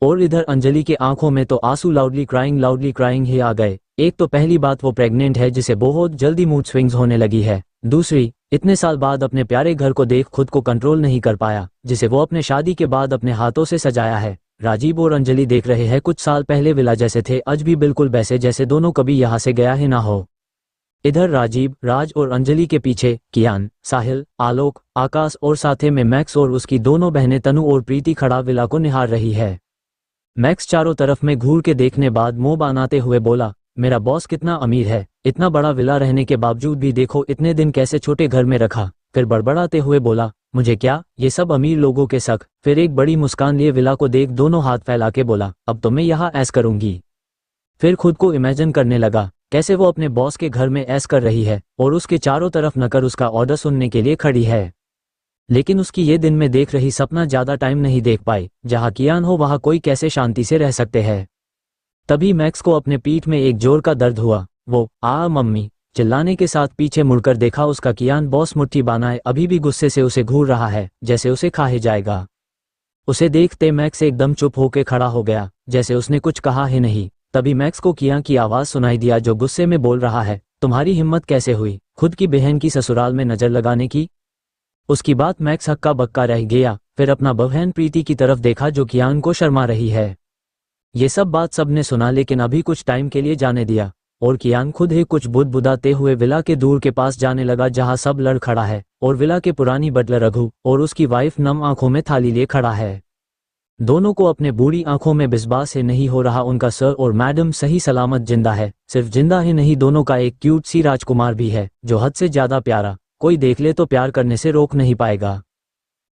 और इधर अंजलि के आंखों में तो आंसू लाउडली क्राइंग ही आ गए। एक तो पहली बात वो प्रेग्नेंट है जिसे बहुत जल्दी मूड स्विंग्स होने लगी है। दूसरी, इतने साल बाद अपने प्यारे घर को देख खुद को कंट्रोल नहीं कर पाया, जिसे वो अपने शादी के बाद अपने हाथों से सजाया है। राजीव और अंजलि देख रहे हैं कुछ साल पहले विला जैसे थे आज भी बिल्कुल वैसे जैसे दोनों कभी यहाँ से गया ही ना हो। इधर राजीव, राज और अंजलि के पीछे कियान, साहिल, आलोक, आकाश और साथे में मैक्स और उसकी दोनों बहनें तनु और प्रीति खड़ा विला को निहार रही है। मैक्स चारों तरफ में घूर के देखने बाद मुंह बनाते हुए बोला, मेरा बॉस कितना अमीर है, इतना बड़ा विला रहने के बावजूद भी देखो इतने दिन कैसे छोटे घर में रखा। फिर बड़बड़ाते हुए बोला, मुझे क्या, ये सब अमीर लोगों के शक। फिर एक बड़ी मुस्कान लिए विला को देख दोनों हाथ फैला के बोला, अब तो मैं यहाँ ऐस करूंगी। फिर खुद को इमेजिन करने लगा कैसे वो अपने बॉस के घर में ऐस कर रही है और उसके चारों तरफ नकर उसका ऑर्डर सुनने के लिए खड़ी है। लेकिन उसकी ये दिन में देख रही सपना ज्यादा टाइम नहीं देख पाई। जहाँ कियान हो वहाँ कोई कैसे शांति से रह सकते हैं। तभी मैक्स को अपने पीठ में एक जोर का दर्द हुआ। वो मम्मी चिल्लाने के साथ पीछे मुड़कर देखा, उसका कियान बॉस मुट्ठी बांधाए अभी भी गुस्से से उसे घूर रहा है जैसे उसे खा ही जाएगा। उसे देखते मैक्स एकदम चुप होकर खड़ा हो गया, जैसे उसने कुछ कहा ही नहीं। तभी मैक्स को कियान की आवाज सुनाई दिया जो गुस्से में बोल रहा है, तुम्हारी हिम्मत कैसे हुई खुद की बहन की ससुराल में नजर लगाने की। उसकी बात मैक्स हक्का बक्का रह गया। फिर अपना बहन प्रीति की तरफ देखा जो कियान को शर्मा रही है। ये सब बात सबने सुना, लेकिन अभी कुछ टाइम के लिए जाने दिया और कियान खुद ही कुछ बुदबुदाते हुए विला के दूर के पास जाने लगा जहां सब लड़ खड़ा है और विला के पुरानी बटलर रघु और उसकी वाइफ नम आंखों में थाली लिए खड़ा है। दोनों को अपने बूढ़ी आंखों में विश्वास से नहीं हो रहा उनका सर और मैडम सही सलामत जिंदा है। सिर्फ जिंदा ही नहीं, दोनों का एक क्यूट सी राजकुमार भी है जो हद से ज्यादा प्यारा, कोई देख ले तो प्यार करने से रोक नहीं पाएगा।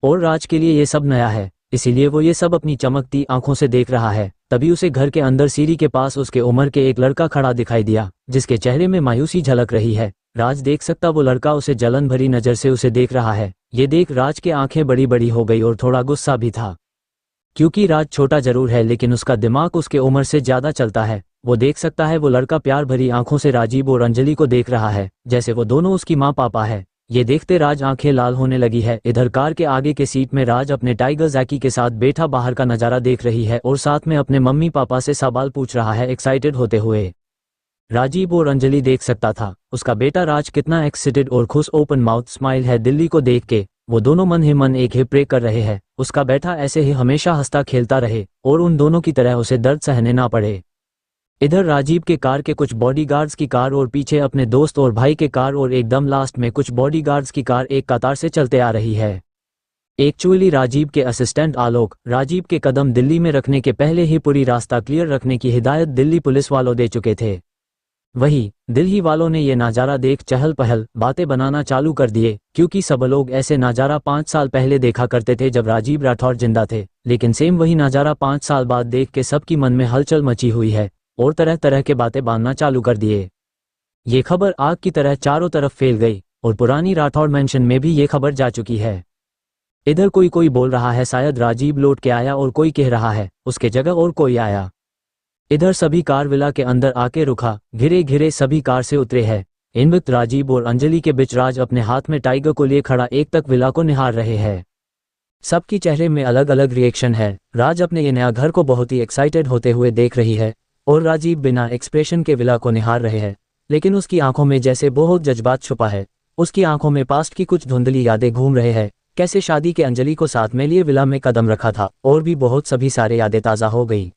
और राज के लिए ये सब नया है, इसीलिए वो ये सब अपनी चमकती आंखों से देख रहा है। तभी उसे घर के अंदर सीढ़ी के पास उसके उम्र के एक लड़का खड़ा दिखाई दिया, जिसके चेहरे में मायूसी झलक रही है। राज देख सकता वो लड़का उसे जलन भरी नजर से उसे देख रहा है। ये देख राज के आंखें बड़ी बड़ी हो गई और थोड़ा गुस्सा भी था, क्योंकि राज छोटा जरूर है लेकिन उसका दिमाग उसके उम्र से ज्यादा चलता है। वो देख सकता है वो लड़का प्यार भरी आंखों से राजीव और अंजलि को देख रहा है, जैसे वो दोनों उसकी माँ पापा है। ये देखते राज आंखें लाल होने लगी है। इधर कार के आगे के सीट में राज अपने टाइगर जैकी के साथ बैठा बाहर का नजारा देख रही है और साथ में अपने मम्मी पापा से सवाल पूछ रहा है एक्साइटेड होते हुए। राजीव और अंजलि देख सकता था उसका बेटा राज कितना एक्साइटेड और खुश ओपन माउथ स्माइल है दिल्ली को देख के। वो दोनों मन ही मन एक ही प्रे कर रहे हैं उसका बेटा ऐसे ही हमेशा हंसता खेलता रहे और उन दोनों की तरह उसे दर्द सहने ना पड़े। इधर राजीव के कार के कुछ बॉडीगार्ड्स की कार और पीछे अपने दोस्त और भाई के कार और एकदम लास्ट में कुछ बॉडीगार्ड्स की कार एक कतार से चलते आ रही है। एक्चुअली राजीव के असिस्टेंट आलोक राजीव के कदम दिल्ली में रखने के पहले ही पूरी रास्ता क्लियर रखने की हिदायत दिल्ली पुलिस वालों दे चुके थे। वही दिल्ली वालों ने ये नज़ारा देख चहल पहल बातें बनाना चालू कर दिए, क्योंकि सब लोग ऐसे नज़ारा 5 साल पहले देखा करते थे जब राजीव राठौर जिंदा थे, लेकिन सेम वही नज़ारा 5 साल बाद देख के सबकी मन में हलचल मची हुई है और तरह तरह के बातें बांधना चालू कर दिए। ये खबर आग की तरह चारों तरफ फैल गई और पुरानी राठौर मेंशन में भी ये खबर जा चुकी है। इधर कोई कोई बोल रहा है शायद राजीव लौट के आया और कोई कह रहा है उसके जगह और कोई आया। इधर सभी कार विला के अंदर आके रुका, घिरे घिरे सभी कार से उतरे हैं। इन वक्त राजीव और अंजलि के बीच राज अपने हाथ में टाइगर को लिए खड़ा एक तक विला को निहार रहे हैं। सबकी चेहरे में अलग अलग रिएक्शन है। राज अपने ये नया घर को बहुत ही एक्साइटेड होते हुए देख रही है और राजीव बिना एक्सप्रेशन के विला को निहार रहे हैं, लेकिन उसकी आंखों में जैसे बहुत जज्बात छुपा है। उसकी आंखों में पास्ट की कुछ धुंधली यादें घूम रहे हैं, कैसे शादी के अंजलि को साथ में लिए विला में कदम रखा था और भी बहुत सभी सारे यादें ताज़ा हो गई,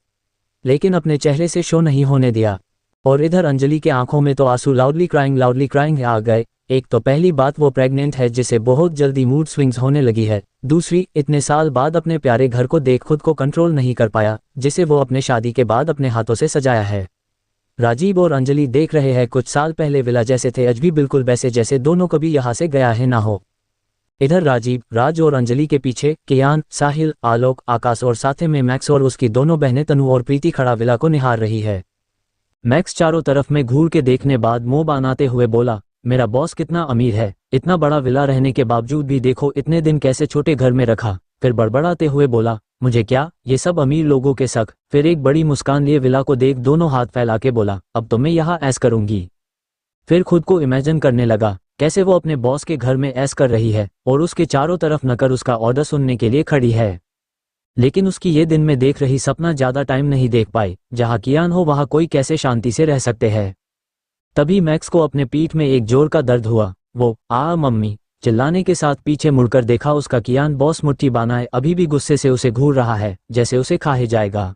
लेकिन अपने चेहरे से शो नहीं होने दिया। और इधर अंजलि के आंखों में तो आंसू लाउडली क्राइंग आ गए। एक तो पहली बात वो प्रेग्नेंट है जिसे बहुत जल्दी मूड स्विंग्स होने लगी है। दूसरी, इतने साल बाद अपने प्यारे घर को देख खुद को कंट्रोल नहीं कर पाया, जिसे वो अपने शादी के बाद अपने हाथों से सजाया है। राजीव और अंजलि देख रहे हैं कुछ साल पहले विला जैसे थे आज भी बिल्कुल वैसे जैसे दोनों कभी यहाँ से गया है ना हो। इधर राजीव, राज और अंजलि के पीछे कियान, साहिल, आलोक, आकाश और साथ में मैक्स और उसकी दोनों बहनें तनु और प्रीति खड़ा विला को निहार रही है। मैक्स चारों तरफ में घूर के देखने बाद मुंह बनाते हुए बोला, मेरा बॉस कितना अमीर है, इतना बड़ा विला रहने के बावजूद भी देखो इतने दिन कैसे छोटे घर में रखा। फिर बड़बड़ाते हुए बोला, मुझे क्या, ये सब अमीर लोगों के शक। फिर एक बड़ी मुस्कान लिए विला को देख दोनों हाथ फैला के बोला, अब तो मैं यहाँ ऐस करूंगी। फिर खुद को इमेजिन करने लगा कैसे वो अपने बॉस के घर में ऐस कर रही है और उसके चारों तरफ नकर उसका ऑर्डर सुनने के लिए खड़ी है। लेकिन उसकी ये दिन में देख रही सपना ज्यादा टाइम नहीं देख पाई। जहां कियान हो वहां कोई कैसे शांति से रह सकते हैं। तभी मैक्स को अपने पीठ में एक जोर का दर्द हुआ। वो मम्मी चिल्लाने के साथ पीछे मुड़कर देखा, उसका कियान बॉस मुट्ठी बांधाए अभी भी गुस्से से उसे घूर रहा है जैसे उसे खा ही जाएगा।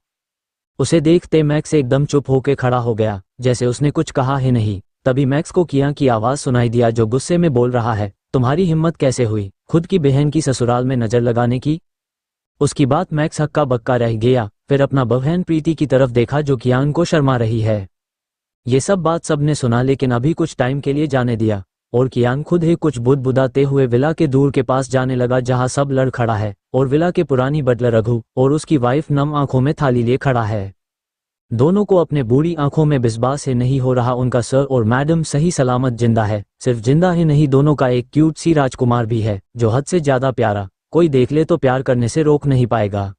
उसे देखते मैक्स एकदम चुप होकर खड़ा हो गया, जैसे उसने कुछ कहा ही नहीं। तभी मैक्स को कियान की आवाज सुनाई दिया जो गुस्से में बोल रहा है, तुम्हारी हिम्मत कैसे हुई खुद की बहन की ससुराल में नजर लगाने की। उसकी बात मैक्स हक्का बक्का रह गया। फिर अपना बहन प्रीति की तरफ देखा जो कियान को शर्मा रही है। ये सब बात सबने सुना, लेकिन अभी कुछ टाइम के लिए जाने दिया और कियान खुद ही कुछ बुदबुदाते हुए विला के दूर के पास जाने लगा जहां सब लड़ खड़ा है और विला के पुरानी बटलर रघु और उसकी वाइफ नम आंखों में थाली लिए खड़ा है। दोनों को अपने बूढ़ी आंखों में विश्वास से नहीं हो रहा उनका सर और मैडम सही सलामत जिंदा है। सिर्फ जिंदा ही नहीं, दोनों का एक क्यूट सी राजकुमार भी है जो हद से ज्यादा प्यारा, कोई देख ले तो प्यार करने से रोक नहीं पाएगा।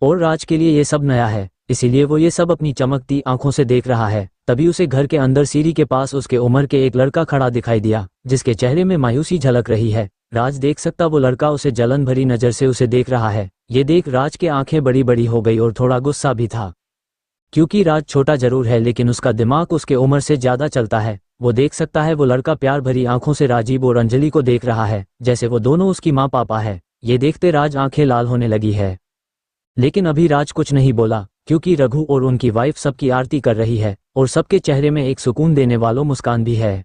और राज के लिए ये सब नया है, इसीलिए वो ये सब अपनी चमकती आंखों से देख रहा है। तभी उसे घर के अंदर सीढ़ी के पास उसके उम्र के एक लड़का खड़ा दिखाई दिया, जिसके चेहरे में मायूसी झलक रही है। राज देख सकता वो लड़का उसे जलन भरी नजर से उसे देख रहा है। ये देख राज के आंखें बड़ी बड़ी हो गई और थोड़ा गुस्सा भी था, क्योंकि राज छोटा जरूर है लेकिन उसका दिमाग उसके उम्र से ज्यादा चलता है। वो देख सकता है वो लड़का प्यार भरी आंखों से राजीव और अंजलि को देख रहा है, जैसे वो दोनों उसकी माँ पापा है। ये देखते राज आंखें लाल होने लगी है, लेकिन अभी राज कुछ नहीं बोला, क्योंकि रघु और उनकी वाइफ सबकी आरती कर रही है और सबके चेहरे में एक सुकून देने वालों मुस्कान भी है।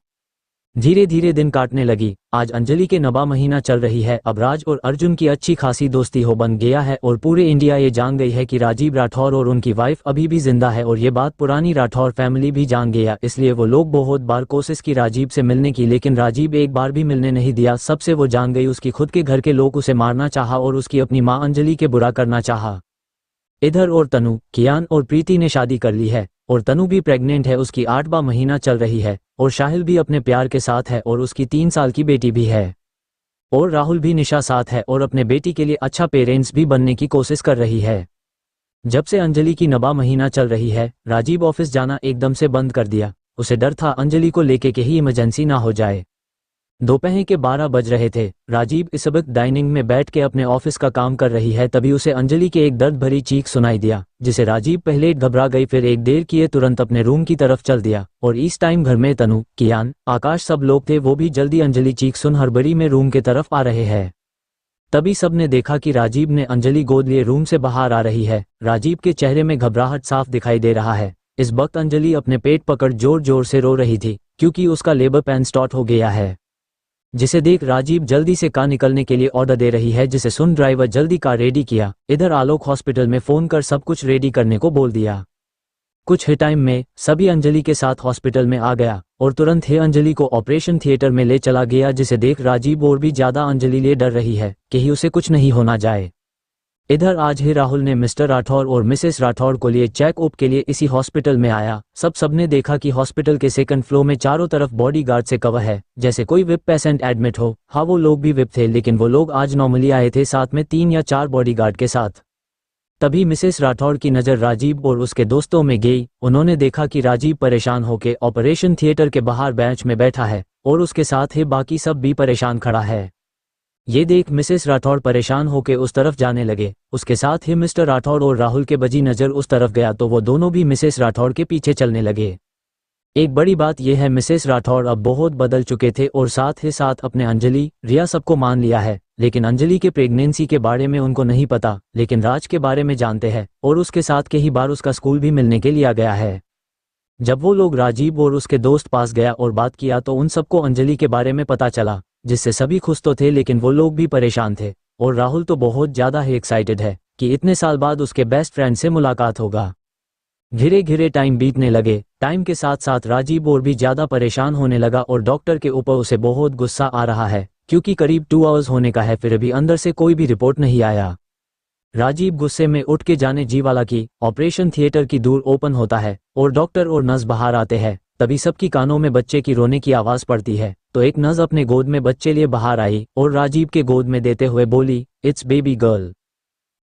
धीरे धीरे दिन काटने लगी। आज अंजलि के नबा महीना चल रही है। अब राज और अर्जुन की अच्छी खासी दोस्ती हो बन गया है और पूरे इंडिया ये जान गई है कि राजीव राठौर और उनकी वाइफ अभी भी जिंदा है, और ये बात पुरानी राठौर फैमिली भी जान गया। इसलिए वो लोग बहुत बार कोशिश की राजीव से मिलने की, लेकिन राजीव एक बार भी मिलने नहीं दिया। सबसे वो जान गई उसकी खुद के घर के लोग उसे मारना चाहा और उसकी अपनी माँ अंजलि के बुरा करना चाहा। इधर और तनु, कियान और प्रीति ने शादी कर ली है और तनु भी प्रेग्नेंट है। उसकी 8वां महीना चल रही है और शाहिल भी अपने प्यार के साथ है और उसकी 3 साल की बेटी भी है। और राहुल भी निशा साथ है और अपने बेटी के लिए अच्छा पेरेंट्स भी बनने की कोशिश कर रही है। जब से अंजलि की नबा महीना चल रही है, राजीव ऑफिस जाना एकदम से बंद कर दिया। उसे डर था अंजलि को लेके के ही इमरजेंसी ना हो जाए। दोपहर के 12 बज रहे थे। राजीव इस वक्त डाइनिंग में बैठ के अपने ऑफिस का काम कर रही है। तभी उसे अंजलि के एक दर्द भरी चीख सुनाई दिया, जिसे राजीव पहले घबरा गई, फिर एक देर किए तुरंत अपने रूम की तरफ चल दिया। और इस टाइम घर में तनु, कियान, आकाश सब लोग थे। वो भी जल्दी अंजलि चीख सुन हड़बड़ी में रूम के तरफ आ रहे हैं। तभी सबने देखा कि राजीव ने अंजलि गोद लिए रूम से बाहर आ रही है। राजीव के चेहरे में घबराहट साफ दिखाई दे रहा है। इस वक्त अंजलि अपने पेट पकड़ जोर जोर से रो रही थी, क्योंकि उसका लेबर पेन स्टार्ट हो गया है। जिसे देख राजीव जल्दी से कार निकलने के लिए ऑर्डर दे रही है, जिसे सुन ड्राइवर जल्दी कार रेडी किया। इधर आलोक हॉस्पिटल में फोन कर सब कुछ रेडी करने को बोल दिया। कुछ ही टाइम में सभी अंजलि के साथ हॉस्पिटल में आ गया और तुरंत ही अंजलि को ऑपरेशन थिएटर में ले चला गया, जिसे देख राजीव और भी ज्यादा अंजलि लिए डर रही है कि ही उसे कुछ नहीं होना जाए। इधर आज ही राहुल ने मिस्टर राठौर और मिसेस राठौर को लिए चेकअप के लिए इसी हॉस्पिटल में आया। सबने देखा कि हॉस्पिटल के सेकंड फ्लोर में चारों तरफ बॉडीगार्ड से कवर है, जैसे कोई विप पेशेंट एडमिट हो। हाँ, वो लोग भी विप थे, लेकिन वो लोग आज नॉर्मली आए थे, साथ में 3 या 4 बॉडीगार्ड के साथ। तभी मिसेस राठौर की नज़र राजीव और उसके दोस्तों में गई। उन्होंने देखा कि राजीव परेशान होकर ऑपरेशन थिएटर के बाहर बेंच में बैठा है और उसके साथ ही बाकी सब भी परेशान खड़ा है। ये देख मिसेस राठौर परेशान होकर उस तरफ जाने लगे। उसके साथ ही मिस्टर राठौर और राहुल के बजी नज़र उस तरफ गया तो वो दोनों भी मिसेस राठौर के पीछे चलने लगे। एक बड़ी बात यह है, मिसेस राठौर अब बहुत बदल चुके थे और साथ ही साथ अपने अंजलि, रिया सबको मान लिया है। लेकिन अंजलि के प्रेगनेंसी के बारे में उनको नहीं पता, लेकिन राज के बारे में जानते हैं और उसके साथ कई बार उसका स्कूल भी मिलने के लिए आ गया है। जब वो लोग राजीव और उसके दोस्त पास गया और बात किया तो उन सबको अंजलि के बारे में पता चला, जिससे सभी खुश तो थे लेकिन वो लोग भी परेशान थे। और राहुल तो बहुत ज़्यादा ही एक्साइटेड है कि इतने साल बाद उसके बेस्ट फ्रेंड से मुलाकात होगा। धीरे धीरे टाइम बीतने लगे। टाइम के साथ साथ राजीव और भी ज़्यादा परेशान होने लगा और डॉक्टर के ऊपर उसे बहुत गुस्सा आ रहा है, क्योंकि करीब 2 आवर्स होने का है, फिर भी अंदर से कोई भी रिपोर्ट नहीं आया। राजीव गुस्से में उठ के जाने जी वाला कि ऑपरेशन थिएटर की दूर ओपन होता है और डॉक्टर और नर्स बाहर आते हैं। तभी सबकी कानों में बच्चे की रोने की आवाज़ पड़ती है, तो एक नर्स अपने गोद में बच्चे लिए बाहर आई और राजीव के गोद में देते हुए बोली, इट्स बेबी गर्ल।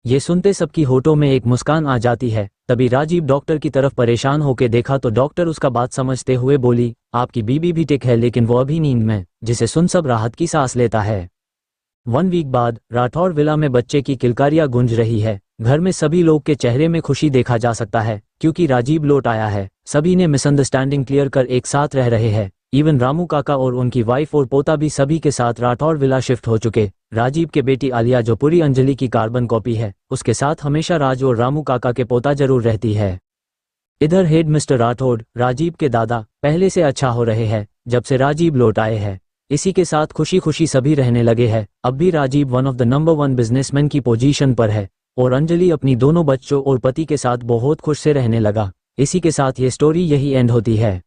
ये सुनते सबकी होठों में एक मुस्कान आ जाती है। तभी राजीव डॉक्टर की तरफ परेशान होकर देखा तो डॉक्टर उसका बात समझते हुए बोली, आपकी बीबी भी ठीक है, लेकिन वो अभी नींद में। जिसे सुन सब राहत की सांस लेता है। 1 वीक बाद राठौर विला में बच्चे की किलकारियां गूंज रही है। घर में सभी लोग के चेहरे में खुशी देखा जा सकता है, क्योंकि राजीव लौट आया है। सभी ने मिसअंडरस्टैंडिंग क्लियर कर एक साथ रह रहे हैं। इवन रामू काका और उनकी वाइफ और पोता भी सभी के साथ राठौर विला शिफ्ट हो चुके। राजीव के बेटी आलिया, जो पूरी अंजलि की कार्बन कॉपी है, उसके साथ हमेशा राज और रामू काका के पोता जरूर रहती है। इधर हेड मिस्टर राठौड़, राजीव के दादा, पहले से अच्छा हो रहे हैं जब से राजीव लौट आए हैं। इसी के साथ खुशी खुशी सभी रहने लगे हैं। अब भी Rajiv one of the number 1 businessman की पोजीशन पर है और अंजलि अपनी दोनों बच्चों और पति के साथ बहुत खुश से रहने लगा। इसी के साथ ये स्टोरी यही एंड होती है।